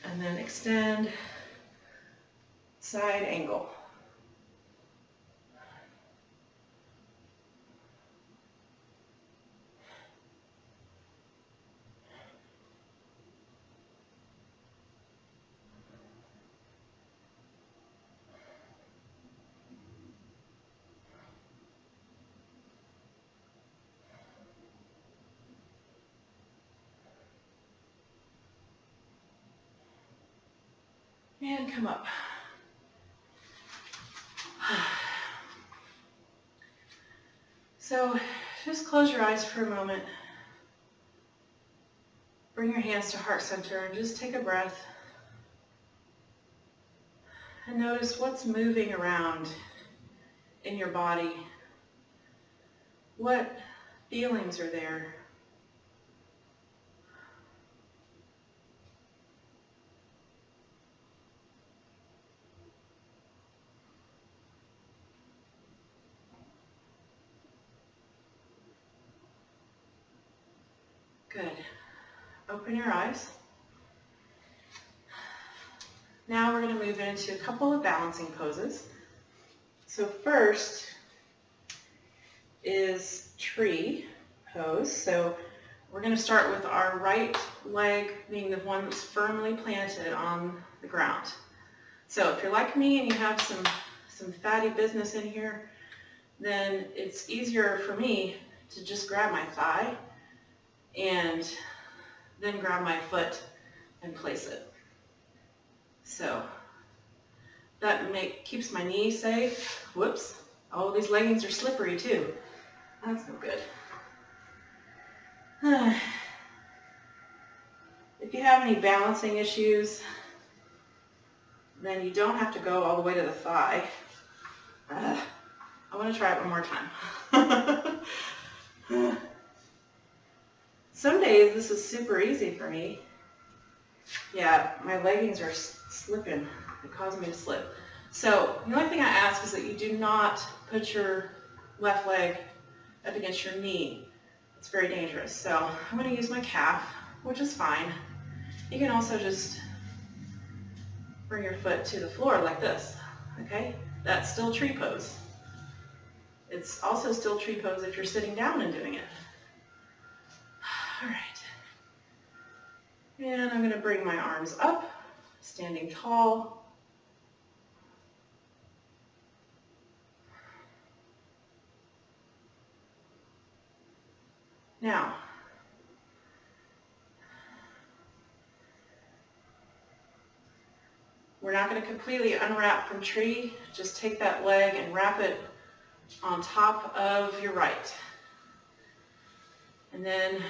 And then extend, side angle. And come up. So just close your eyes for a moment. Bring your hands to heart center and just take a breath. And notice what's moving around in your body. What feelings are there? Good. Open your eyes. Now we're going to move into a couple of balancing poses. So first is tree pose. So we're going to start with our right leg being the one that's firmly planted on the ground. So if you're like me and you have some fatty business in here, then it's easier for me to just grab my thigh and then grab my foot and place it. So that keeps my knee safe. Whoops. Oh, these leggings are slippery too. That's no good. If you have any balancing issues, then you don't have to go all the way to the thigh. I want to try it one more time. Some days this is super easy for me. Yeah, my leggings are slipping. It caused me to slip. So the only thing I ask is that you do not put your left leg up against your knee. It's very dangerous. So I'm going to use my calf, which is fine. You can also just bring your foot to the floor like this, okay? That's still tree pose. It's also still tree pose if you're sitting down and doing it. All right. And I'm going to bring my arms up, standing tall. Now, we're not going to completely unwrap from tree. Just take that leg and wrap it on top of your right. And then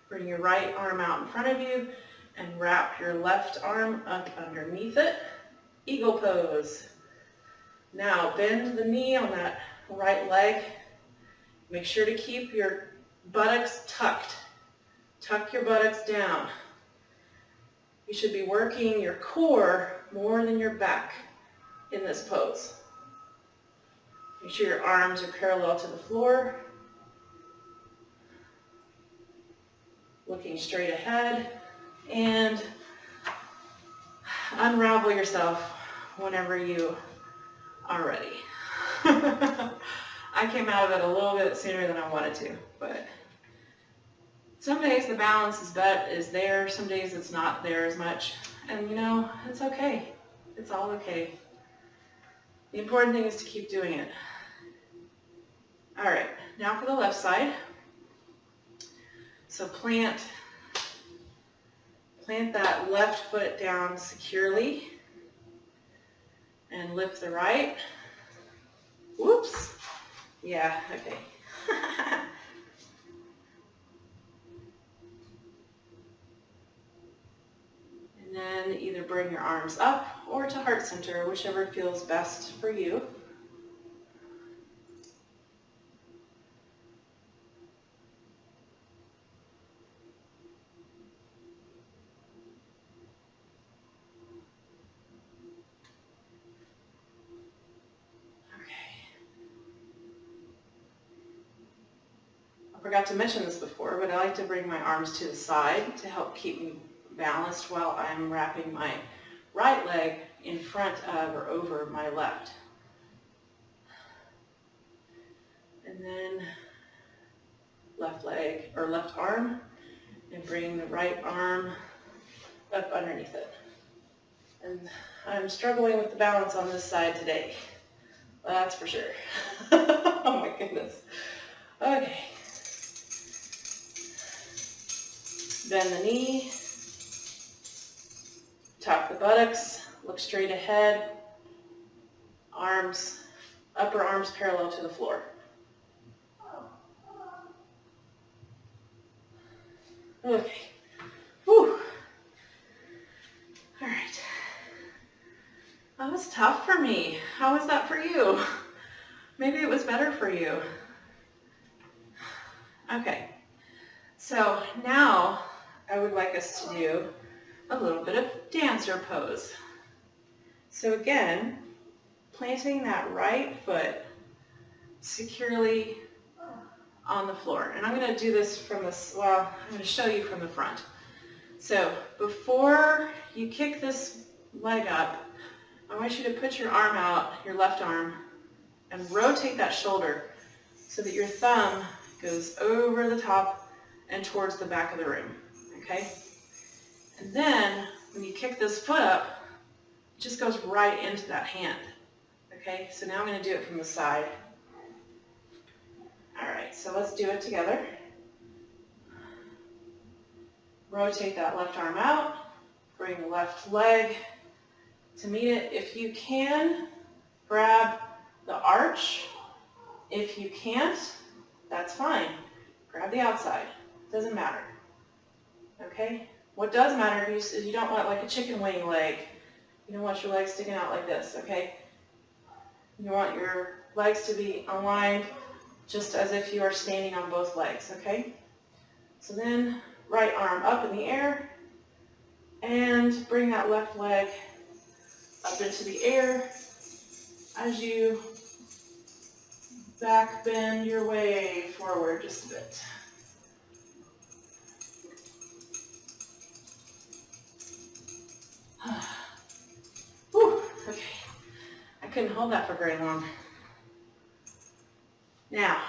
bring your right arm out in front of you and wrap your left arm up underneath it. Eagle pose. Now bend the knee on that right leg. Make sure to keep your buttocks tucked. Tuck your buttocks down. You should be working your core more than your back in this pose. Make sure your arms are parallel to the floor. Looking straight ahead, and unravel yourself whenever you are ready. I came out of it a little bit sooner than I wanted to, but some days the balance is there, some days it's not there as much, and you know, it's okay. It's all okay. The important thing is to keep doing it. All right, now for the left side. So plant that left foot down securely and lift the right. Whoops. Yeah, okay. And then either bring your arms up or to heart center, whichever feels best for you. I forgot to mention this before, but I like to bring my arms to the side to help keep me balanced while I'm wrapping my right leg in front of or over my left. And then left leg or left arm, and bring the right arm up underneath it. And I'm struggling with the balance on this side today. That's for sure. Oh my goodness. Okay. Bend the knee, tuck the buttocks, look straight ahead, arms, upper arms parallel to the floor. Okay. Whew. All right. That was tough for me. How was that for you? Maybe it was better for you. Okay. So now I would like us to do a little bit of dancer pose. So again, planting that right foot securely on the floor. And I'm going to do this from this, well, I'm going to show you from the front. So before you kick this leg up, I want you to put your arm out, your left arm, and rotate that shoulder so that your thumb goes over the top and towards the back of the room, okay? And then when you kick this foot up, it just goes right into that hand, okay? So now I'm going to do it from the side. All right, so let's do it together. Rotate that left arm out, bring the left leg to meet it. If you can, grab the arch. If you can't, that's fine. Grab the outside. Doesn't matter. Okay? What does matter is you don't want like a chicken wing leg. You don't want your legs sticking out like this, okay? You want your legs to be aligned just as if you are standing on both legs, okay? So then right arm up in the air and bring that left leg up into the air as you back bend your way forward just a bit. Whew, okay, I couldn't hold that for very long. Now,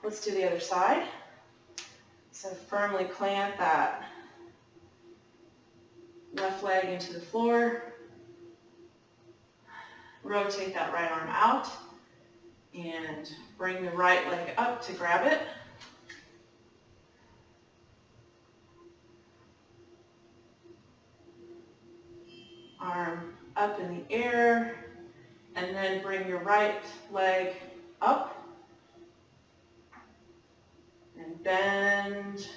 let's do the other side. So firmly plant that left leg into the floor. Rotate that right arm out and bring the right leg up to grab it. Arm up in the air, and then bring your right leg up and bend.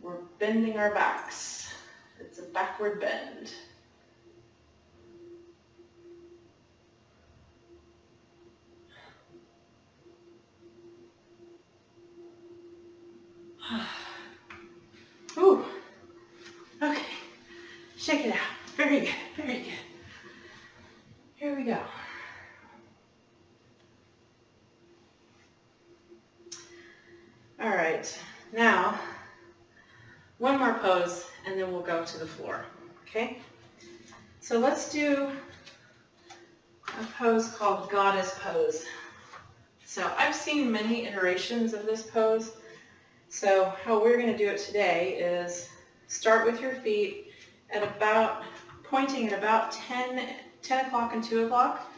We're bending our backs. It's a backward bend. Ooh. Okay. Shake it out. Very good. Very good. Here we go. All right. Now, one more pose, and then we'll go to the floor. Okay? So let's do a pose called Goddess Pose. So I've seen many iterations of this pose. So how we're going to do it today is start with your feet at about, pointing at about 10 o'clock and 2 o'clock.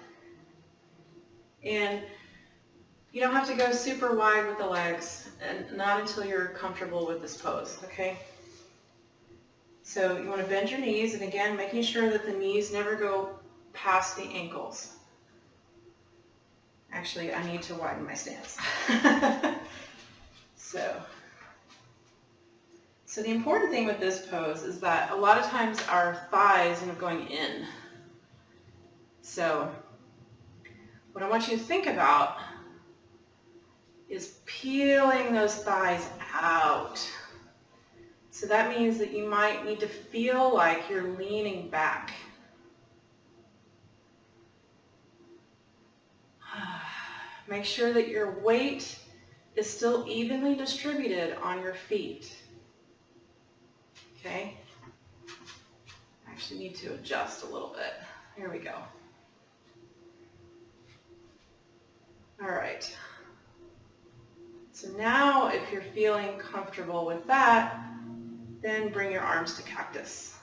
And you don't have to go super wide with the legs, and not until you're comfortable with this pose, okay? So you want to bend your knees, and again, making sure that the knees never go past the ankles. Actually, I need to widen my stance. So the important thing with this pose is that a lot of times our thighs end up going in. So what I want you to think about is peeling those thighs out. So that means that you might need to feel like you're leaning back. Make sure that your weight is still evenly distributed on your feet. Okay? I actually need to adjust a little bit. Here we go. All right. So now if you're feeling comfortable with that, then bring your arms to cactus.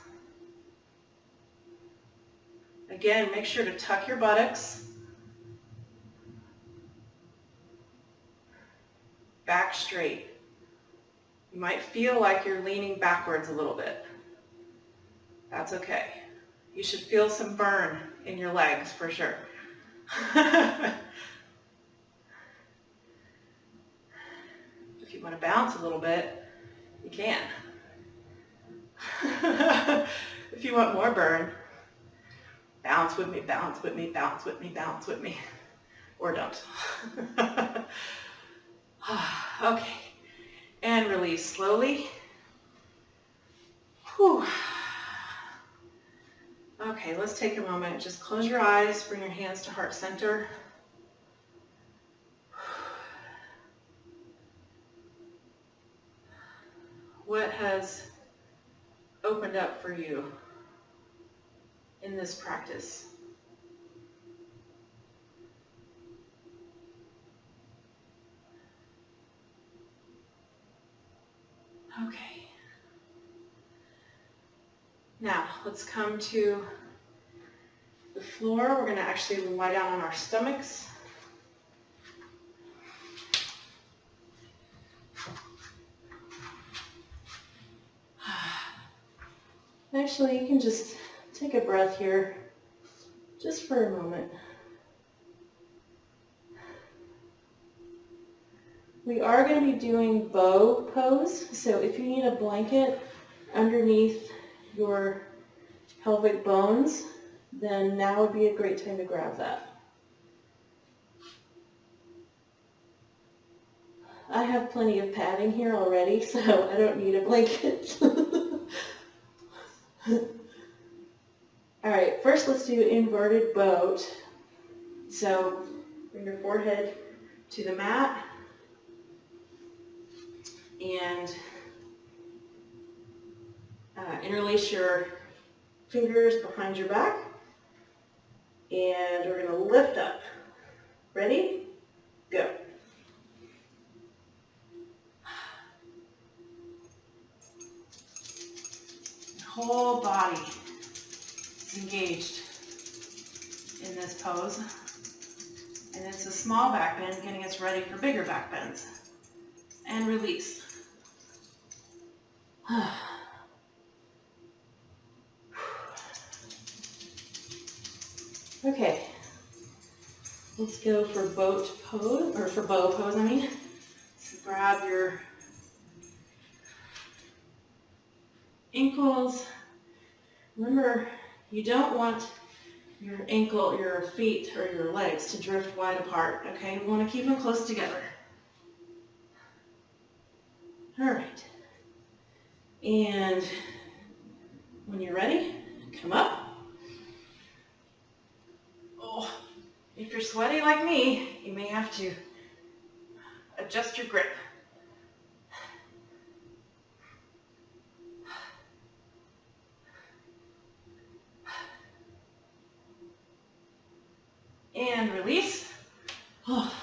Again, make sure to tuck your buttocks. Back straight. You might feel like you're leaning backwards a little bit. That's okay. You should feel some burn in your legs for sure. If you want to bounce a little bit, you can. If you want more burn, bounce with me, bounce with me, bounce with me, bounce with me. Or don't. Okay. And release slowly. Whew. Okay, let's take a moment. Just close your eyes, bring your hands to heart center. What has opened up for you in this practice? Okay. Now, let's come to the floor. We're going to actually lie down on our stomachs. Actually, you can just take a breath here, just for a moment. We are going to be doing bow pose, so if you need a blanket underneath your pelvic bones, then now would be a great time to grab that. I have plenty of padding here already, so I don't need a blanket. All right, first let's do inverted boat. So bring your forehead to the mat and interlace your fingers behind your back, and we're going to lift up. Ready? Go. Your whole body is engaged in this pose, and it's a small back bend getting us ready for bigger back bends. And release. Okay, let's go for boat pose, or for bow pose, I mean. So grab your ankles. Remember, you don't want your feet, or your legs to drift wide apart, okay? We want to keep them close together. All right. And when you're ready, come up. Oh, if you're sweaty like me, you may have to adjust your grip. And release. Oh.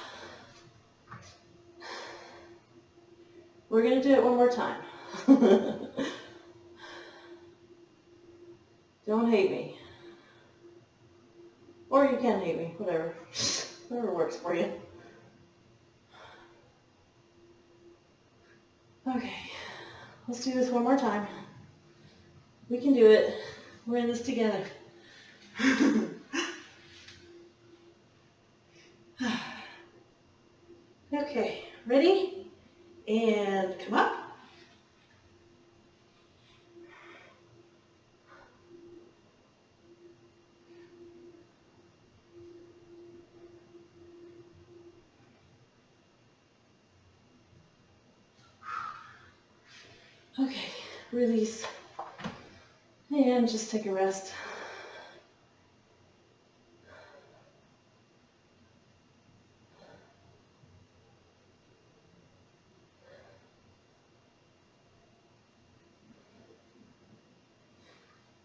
We're going to do it one more time. Don't hate me. Or you can hate me, whatever. Whatever works for you. Okay, let's do this one more time. We can do it. We're in this together. Okay, ready? And come up. Okay, release. And just take a rest.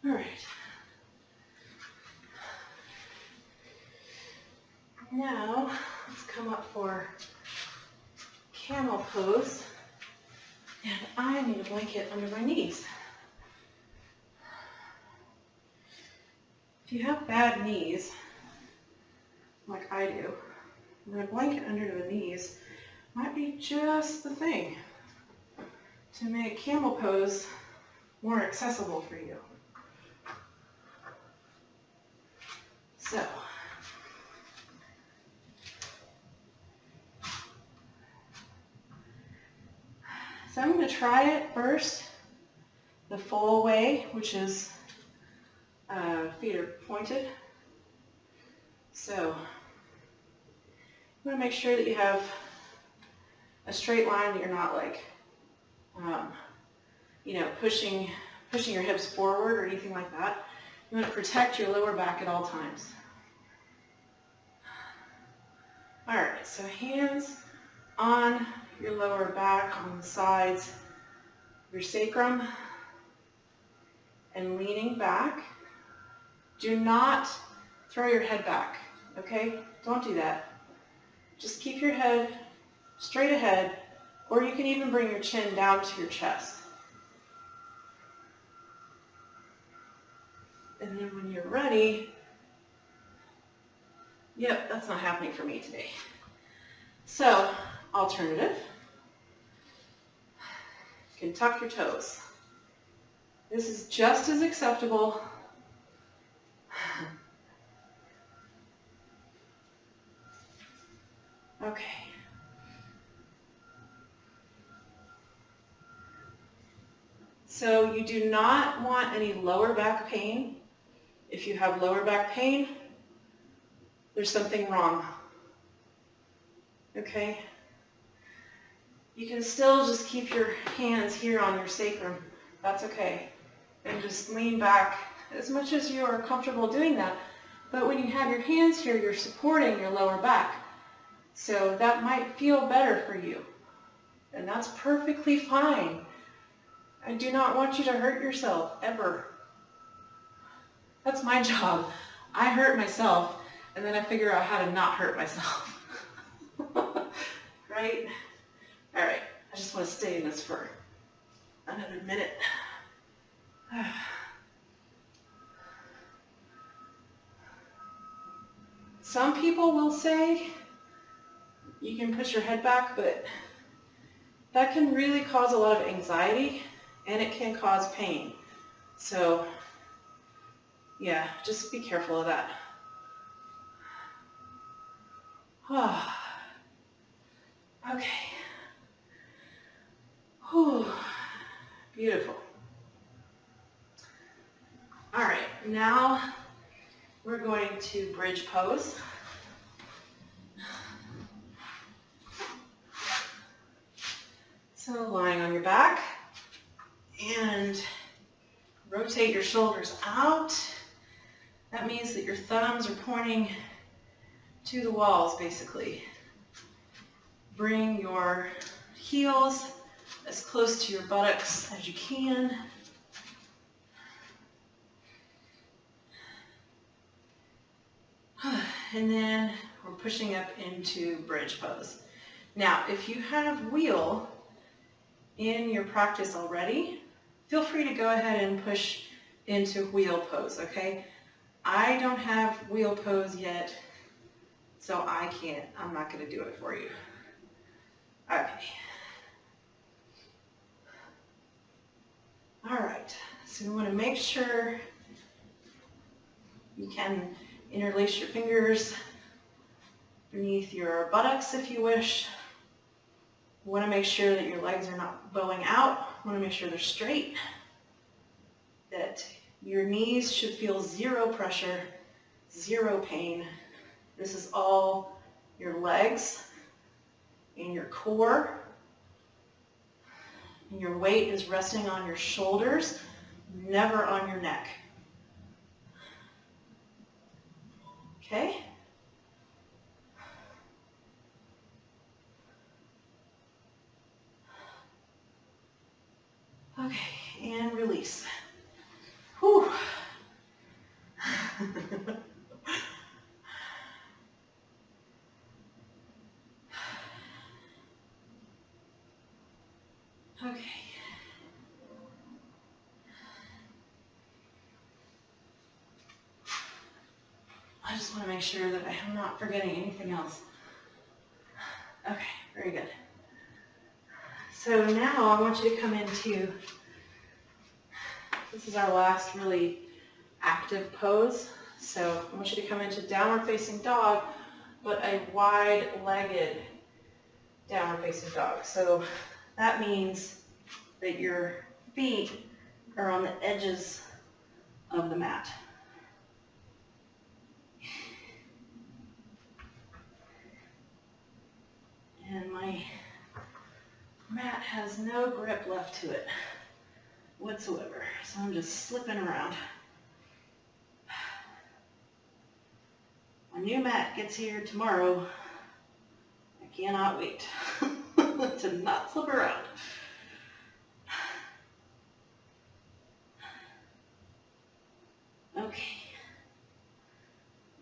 All right. Now, let's come up for camel pose. And I need a blanket under my knees. If you have bad knees, like I do, then a blanket under the knees might be just the thing to make camel pose more accessible for you. So, I'm going to try it first the full way, which is feet are pointed. So you want to make sure that you have a straight line, that you're not like, pushing your hips forward or anything like that. You want to protect your lower back at all times. All right, so hands on your lower back, on the sides of your sacrum, and leaning back. Do not throw your head back, okay? Don't do that. Just keep your head straight ahead, or you can even bring your chin down to your chest. And then when you're ready, yep, that's not happening for me today. So, alternative, you can tuck your toes. This is just as acceptable. Okay. So you do not want any lower back pain. If you have lower back pain, there's something wrong. Okay? You can still just keep your hands here on your sacrum. That's okay. And just lean back as much as you are comfortable doing that. But when you have your hands here, you're supporting your lower back. So that might feel better for you. And that's perfectly fine. I do not want you to hurt yourself, ever. That's my job. I hurt myself, and then I figure out how to not hurt myself. Right? All right, I just want to stay in this for another minute. Some people will say you can put your head back, but that can really cause a lot of anxiety, and it can cause pain. So, yeah, just be careful of that. Okay. Whew. Beautiful. All right, now we're going to bridge pose. So lying on your back and rotate your shoulders out. That means that your thumbs are pointing to the walls, basically. Bring your heels as close to your buttocks as you can. And then we're pushing up into bridge pose. Now, if you have wheel in your practice already, feel free to go ahead and push into wheel pose, okay? I don't have wheel pose yet, so I'm not going to do it for you. Okay. All right, so we want to make sure you can interlace your fingers beneath your buttocks if you wish. You want to make sure that your legs are not bowing out. You want to make sure they're straight, that your knees should feel zero pressure, zero pain. This is all your legs and your core. And your weight is resting on your shoulders, never on your neck. Okay? Okay, and release. Whew. Okay. I just want to make sure that I'm not forgetting anything else. Okay, very good. So now I want you to come into, this is our last really active pose. So I want you to come into downward facing dog, but a wide-legged downward facing dog. So that means that your feet are on the edges of the mat. And my mat has no grip left to it whatsoever. So I'm just slipping around. My new mat gets here tomorrow. I cannot wait to not slip around. Okay.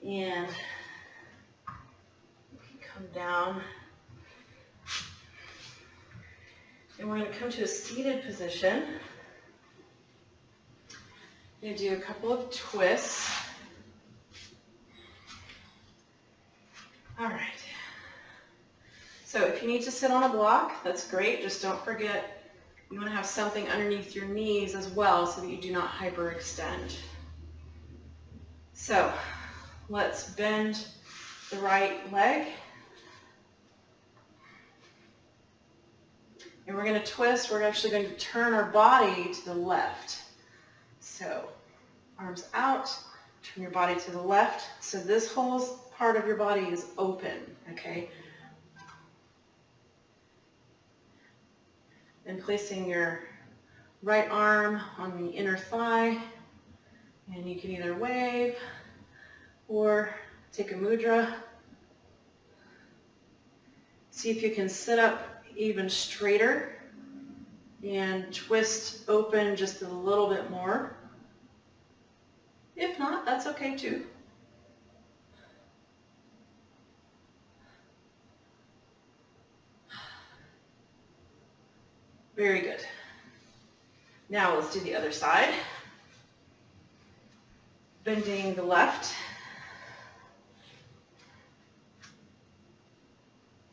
And we can come down. And we're going to come to a seated position. We're going to do a couple of twists. All right. So if you need to sit on a block, that's great. Just don't forget you want to have something underneath your knees as well so that you do not hyperextend. So let's bend the right leg. And we're going to twist. We're actually going to turn our body to the left. So arms out, turn your body to the left. So this whole part of your body is open, okay? and placing your right arm on the inner thigh, and you can either wave or take a mudra. See if you can sit up even straighter and twist open just a little bit more. If not, that's okay too. Very good. Now let's do the other side. Bending the left.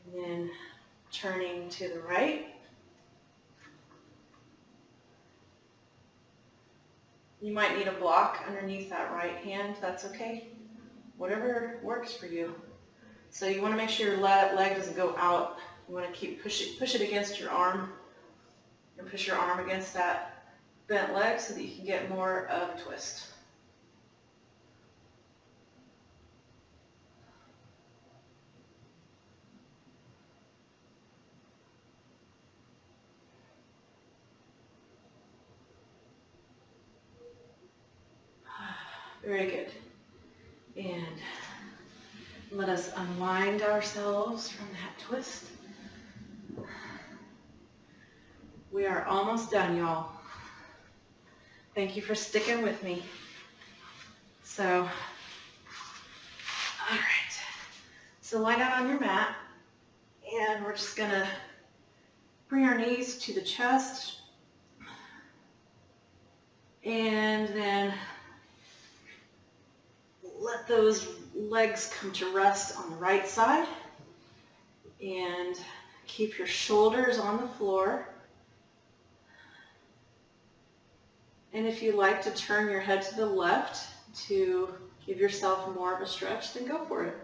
And then turning to the right. You might need a block underneath that right hand. That's okay. Whatever works for you. So you want to make sure your leg doesn't go out. You want to keep push it against your arm, and push your arm against that bent leg so that you can get more of a twist. Very good. And let us unwind ourselves from that twist. We are almost done, y'all. Thank you for sticking with me. So, all right. So lie down on your mat, and we're just gonna bring our knees to the chest, and then let those legs come to rest on the right side, and keep your shoulders on the floor. And if you like to turn your head to the left to give yourself more of a stretch, then go for it.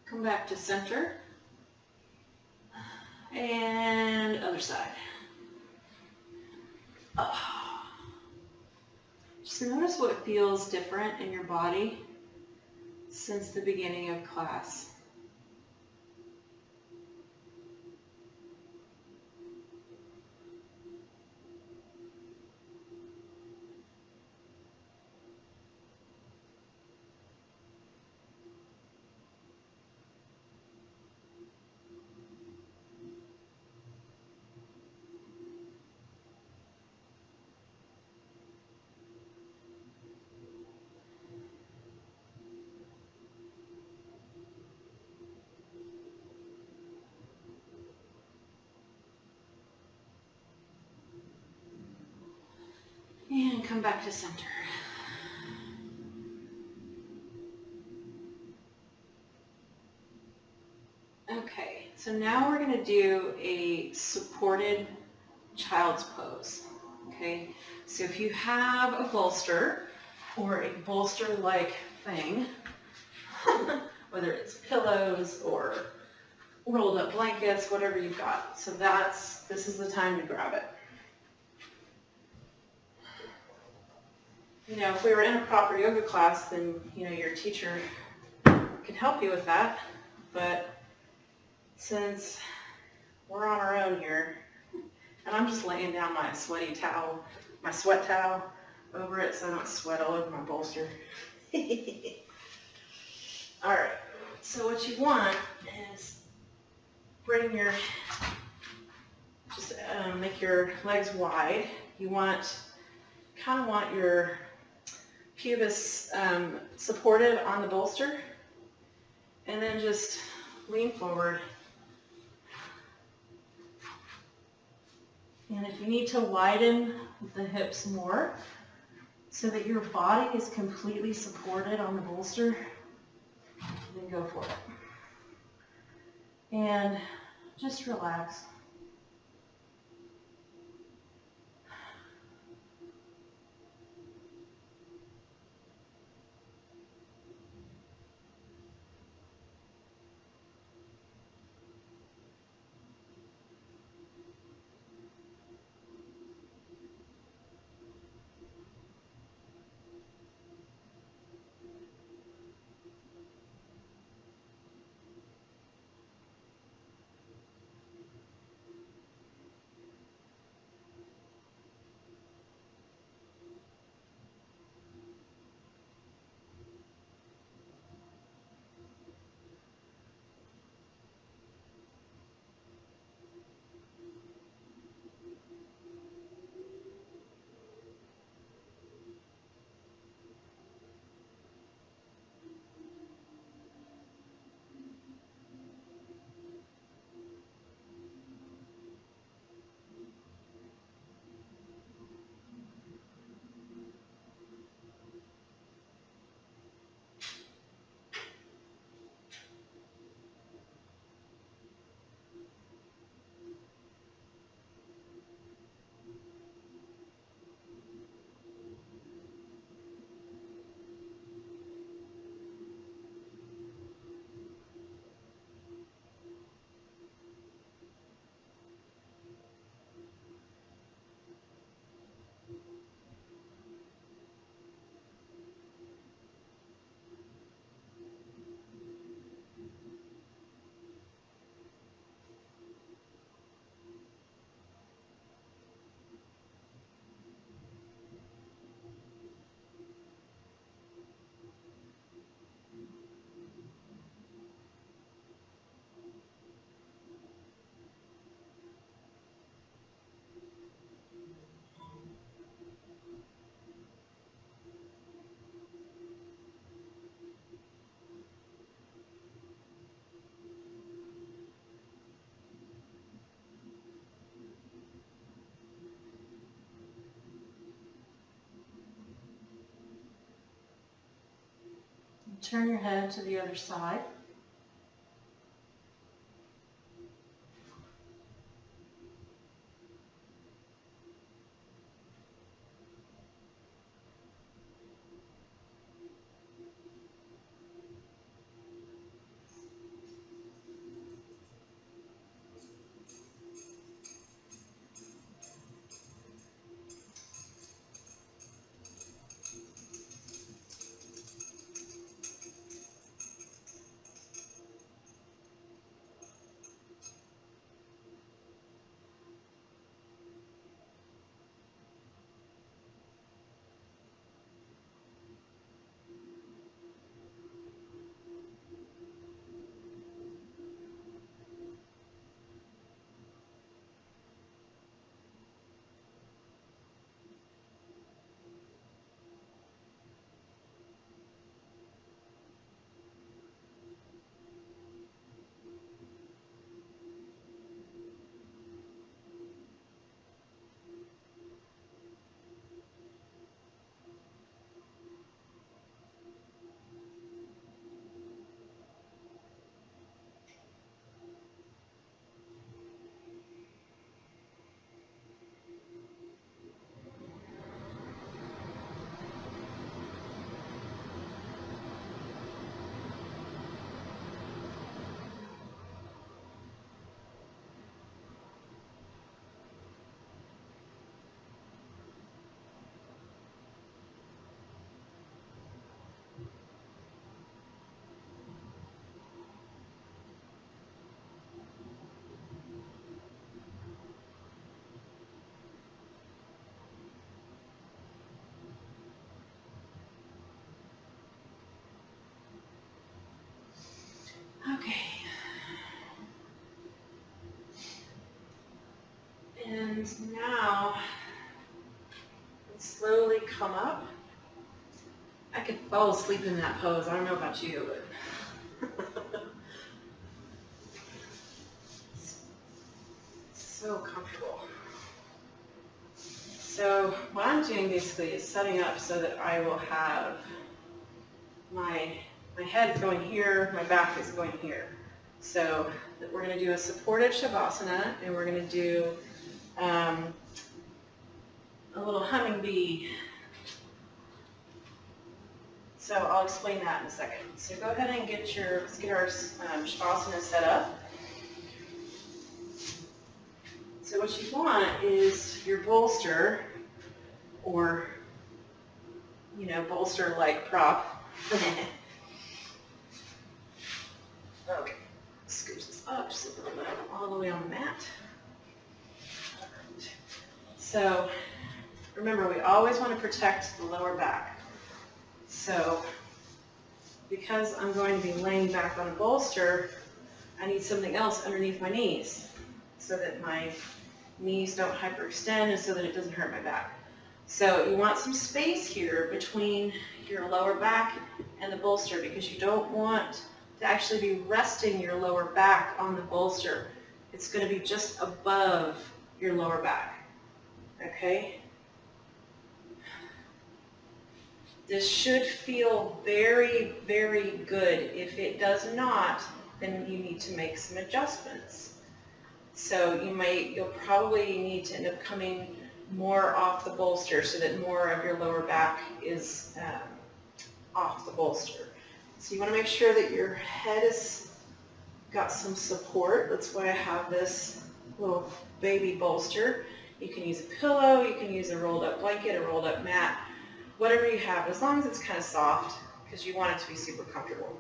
Come back to center. And other side. Just notice what feels different in your body since the beginning of class. And come back to center. Okay, so now we're going to do a supported child's pose. Okay, so if you have a bolster or a bolster-like thing, whether it's pillows or rolled up blankets, whatever you've got. So this is the time to grab it. You know, if we were in a proper yoga class, then, you know, your teacher could help you with that. But since we're on our own here, and I'm just laying down my sweat towel over it so I don't sweat all over my bolster. All right, so what you want is make your legs wide. You kind of want your pubis supported on the bolster, and then just lean forward. And if you need to widen the hips more, so that your body is completely supported on the bolster, then go for it. And just relax. Turn your head to the other side. Okay. And now, slowly come up. I could fall asleep in that pose. I don't know about you, but so comfortable. So what I'm doing basically is setting up so that I will have my head is going here, my back is going here. So we're going to do a supported Shavasana, and we're going to do a little humming bee. So I'll explain that in a second. So go ahead and let's get our Shavasana set up. So what you want is your bolster, or, bolster-like prop. Okay, scooch this up just a little bit, all the way on the mat. So remember, we always want to protect the lower back. So because I'm going to be laying back on a bolster, I need something else underneath my knees so that my knees don't hyperextend and so that it doesn't hurt my back. So you want some space here between your lower back and the bolster, because you don't want to actually be resting your lower back on the bolster. It's going to be just above your lower back. Okay? This should feel very, very good. If it does not, then you need to make some adjustments. So you'll probably need to end up coming more off the bolster so that more of your lower back is off the bolster. So you want to make sure that your head has got some support. That's why I have this little baby bolster. You can use a pillow, you can use a rolled up blanket, a rolled up mat, whatever you have, as long as it's kind of soft, because you want it to be super comfortable.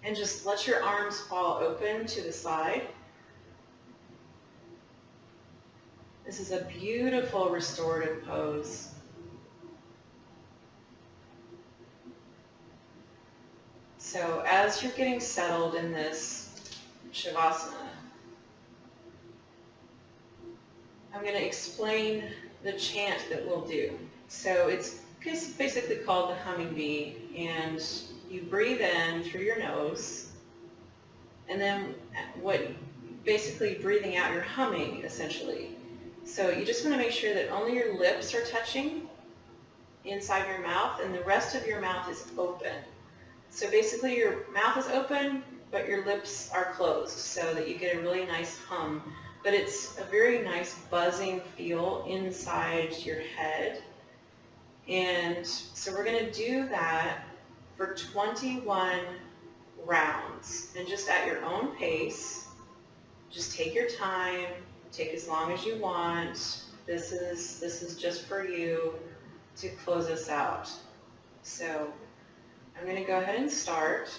And just let your arms fall open to the side. This is a beautiful restorative pose. So as you're getting settled in this Shavasana, I'm going to explain the chant that we'll do. So it's basically called the humming bee, and you breathe in through your nose, and then basically breathing out, you're humming essentially. So you just want to make sure that only your lips are touching inside your mouth, and the rest of your mouth is open. So basically your mouth is open, but your lips are closed, so that you get a really nice hum. But it's a very nice buzzing feel inside your head. And so we're going to do that for 21 rounds, and just at your own pace. Just take your time, take as long as you want. This is just for you to close us out. So I'm going to go ahead and start,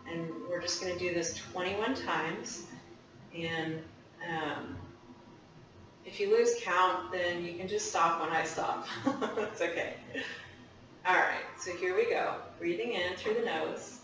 and we're just going to do this 21 times. And if you lose count, then you can just stop when I stop. It's okay. All right, so here we go. Breathing in through the nose.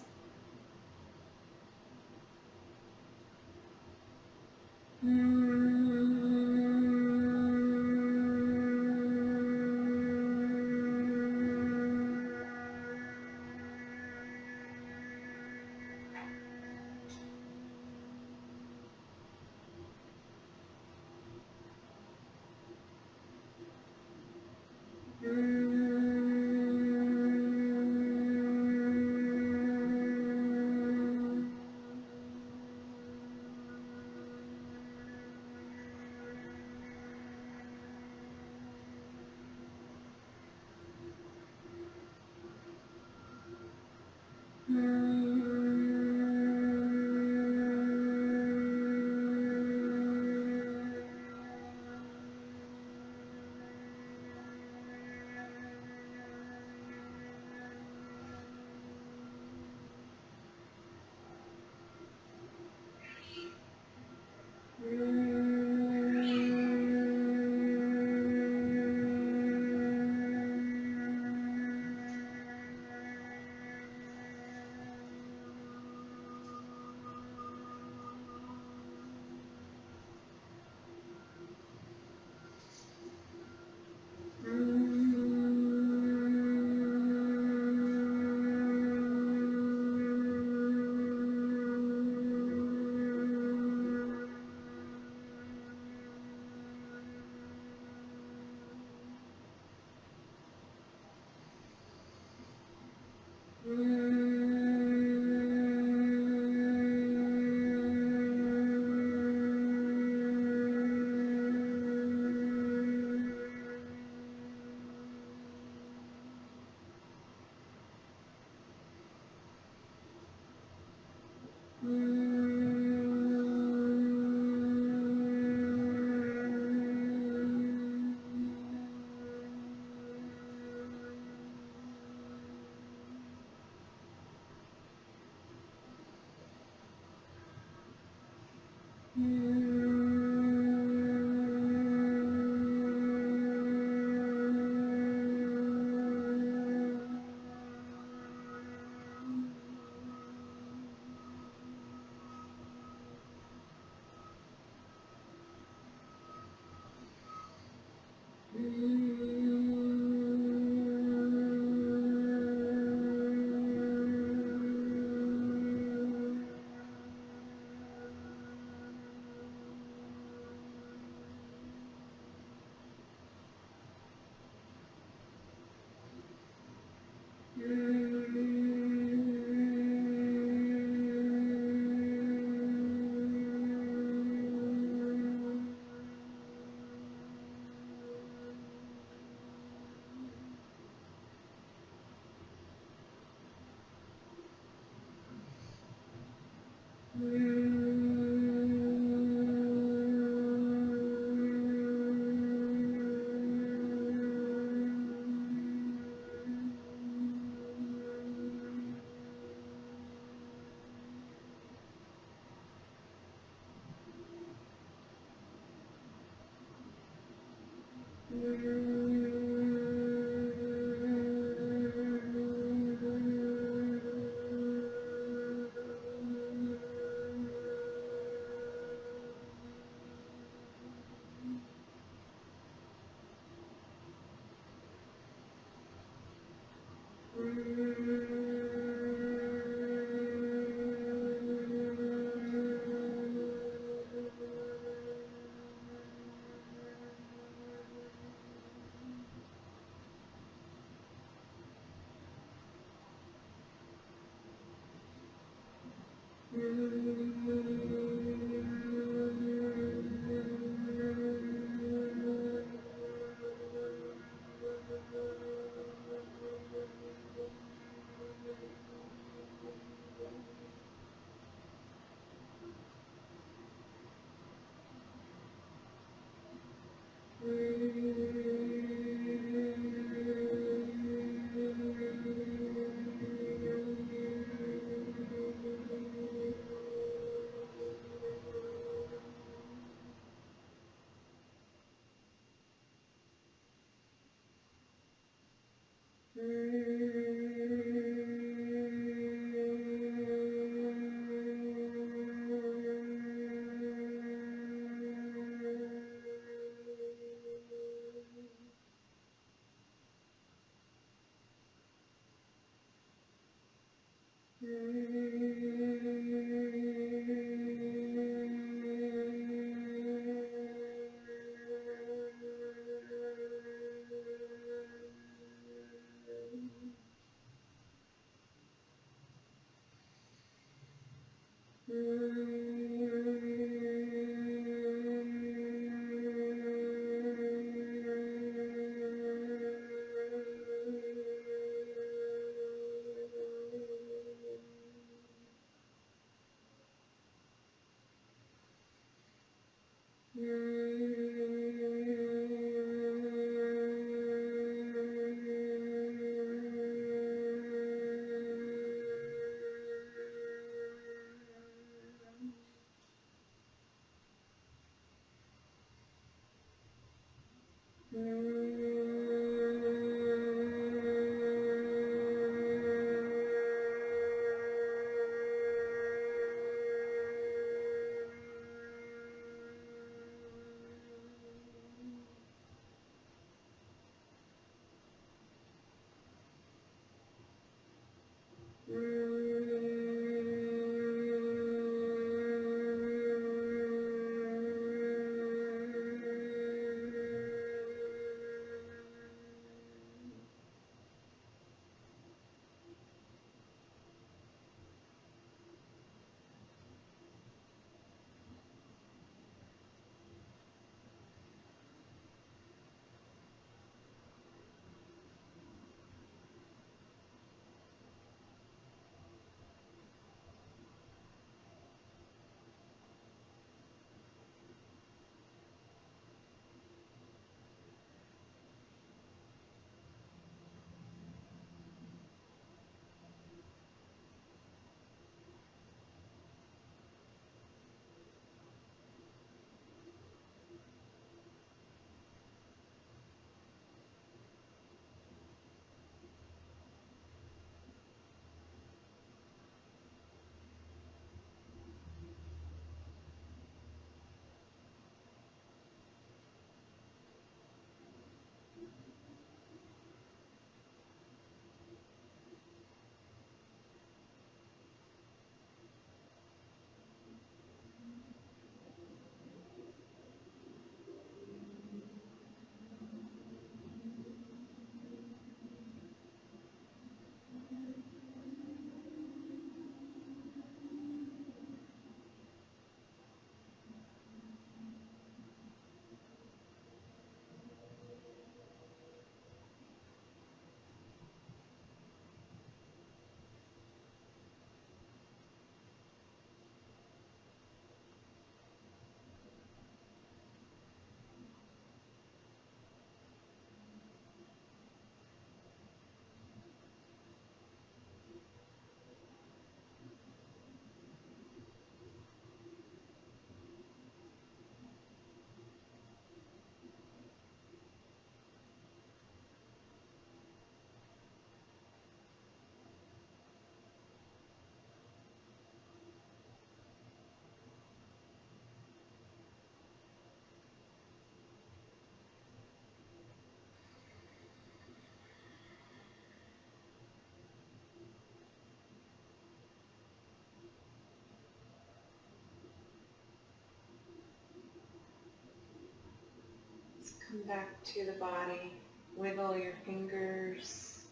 Come back to the body. Wiggle your fingers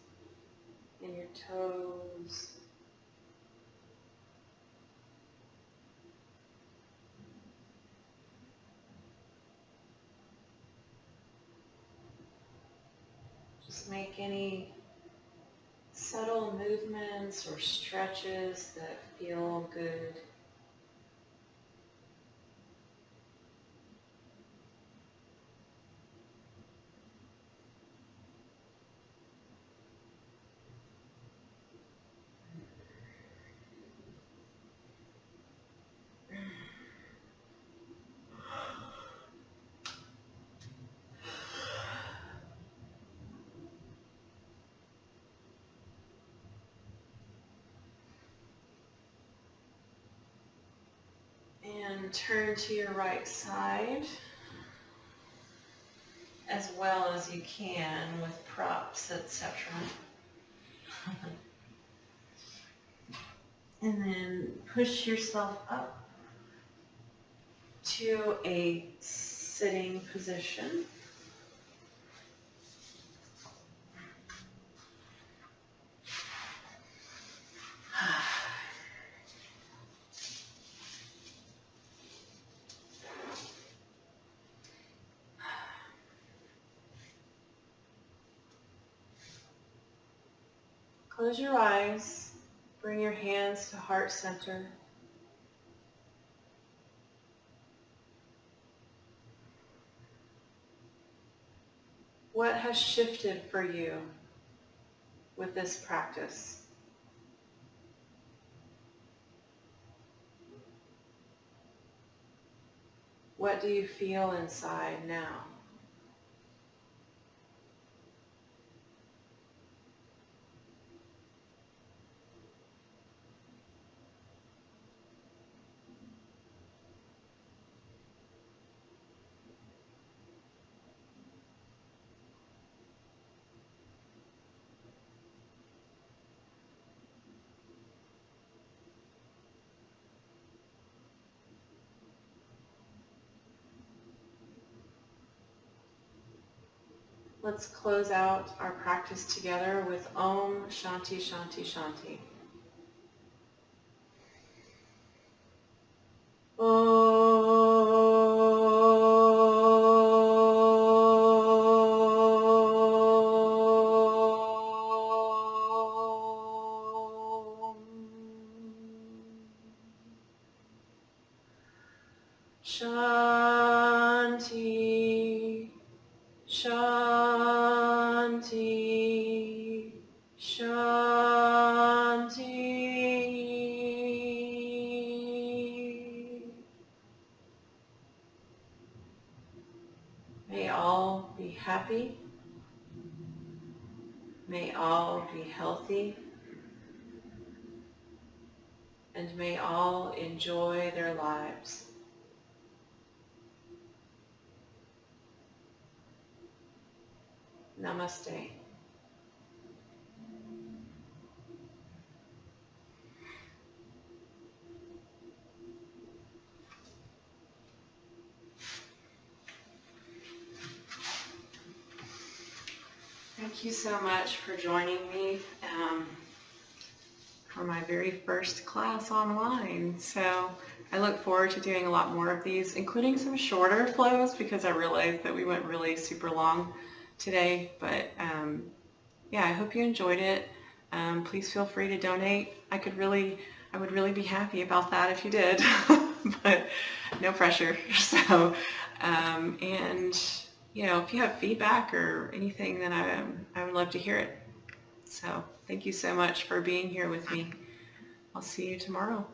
and your toes. Just make any subtle movements or stretches that feel good. And turn to your right side as well as you can with props, etc. And then push yourself up to a sitting position. Close your eyes. Bring your hands to heart center. What has shifted for you with this practice? What do you feel inside now? Let's close out our practice together with Om Shanti Shanti Shanti. Shanti, Shanti, Shanti. May all be happy. May all be healthy. And may all enjoy their lives. Namaste. Thank you so much for joining me for my very first class online. So I look forward to doing a lot more of these, including some shorter flows because I realized that we went really super long today. But yeah, I hope you enjoyed it. Please feel free to donate. I would really be happy about that if you did, but no pressure. So, and you know, if you have feedback or anything, then I would love to hear it. So thank you so much for being here with me. I'll see you tomorrow.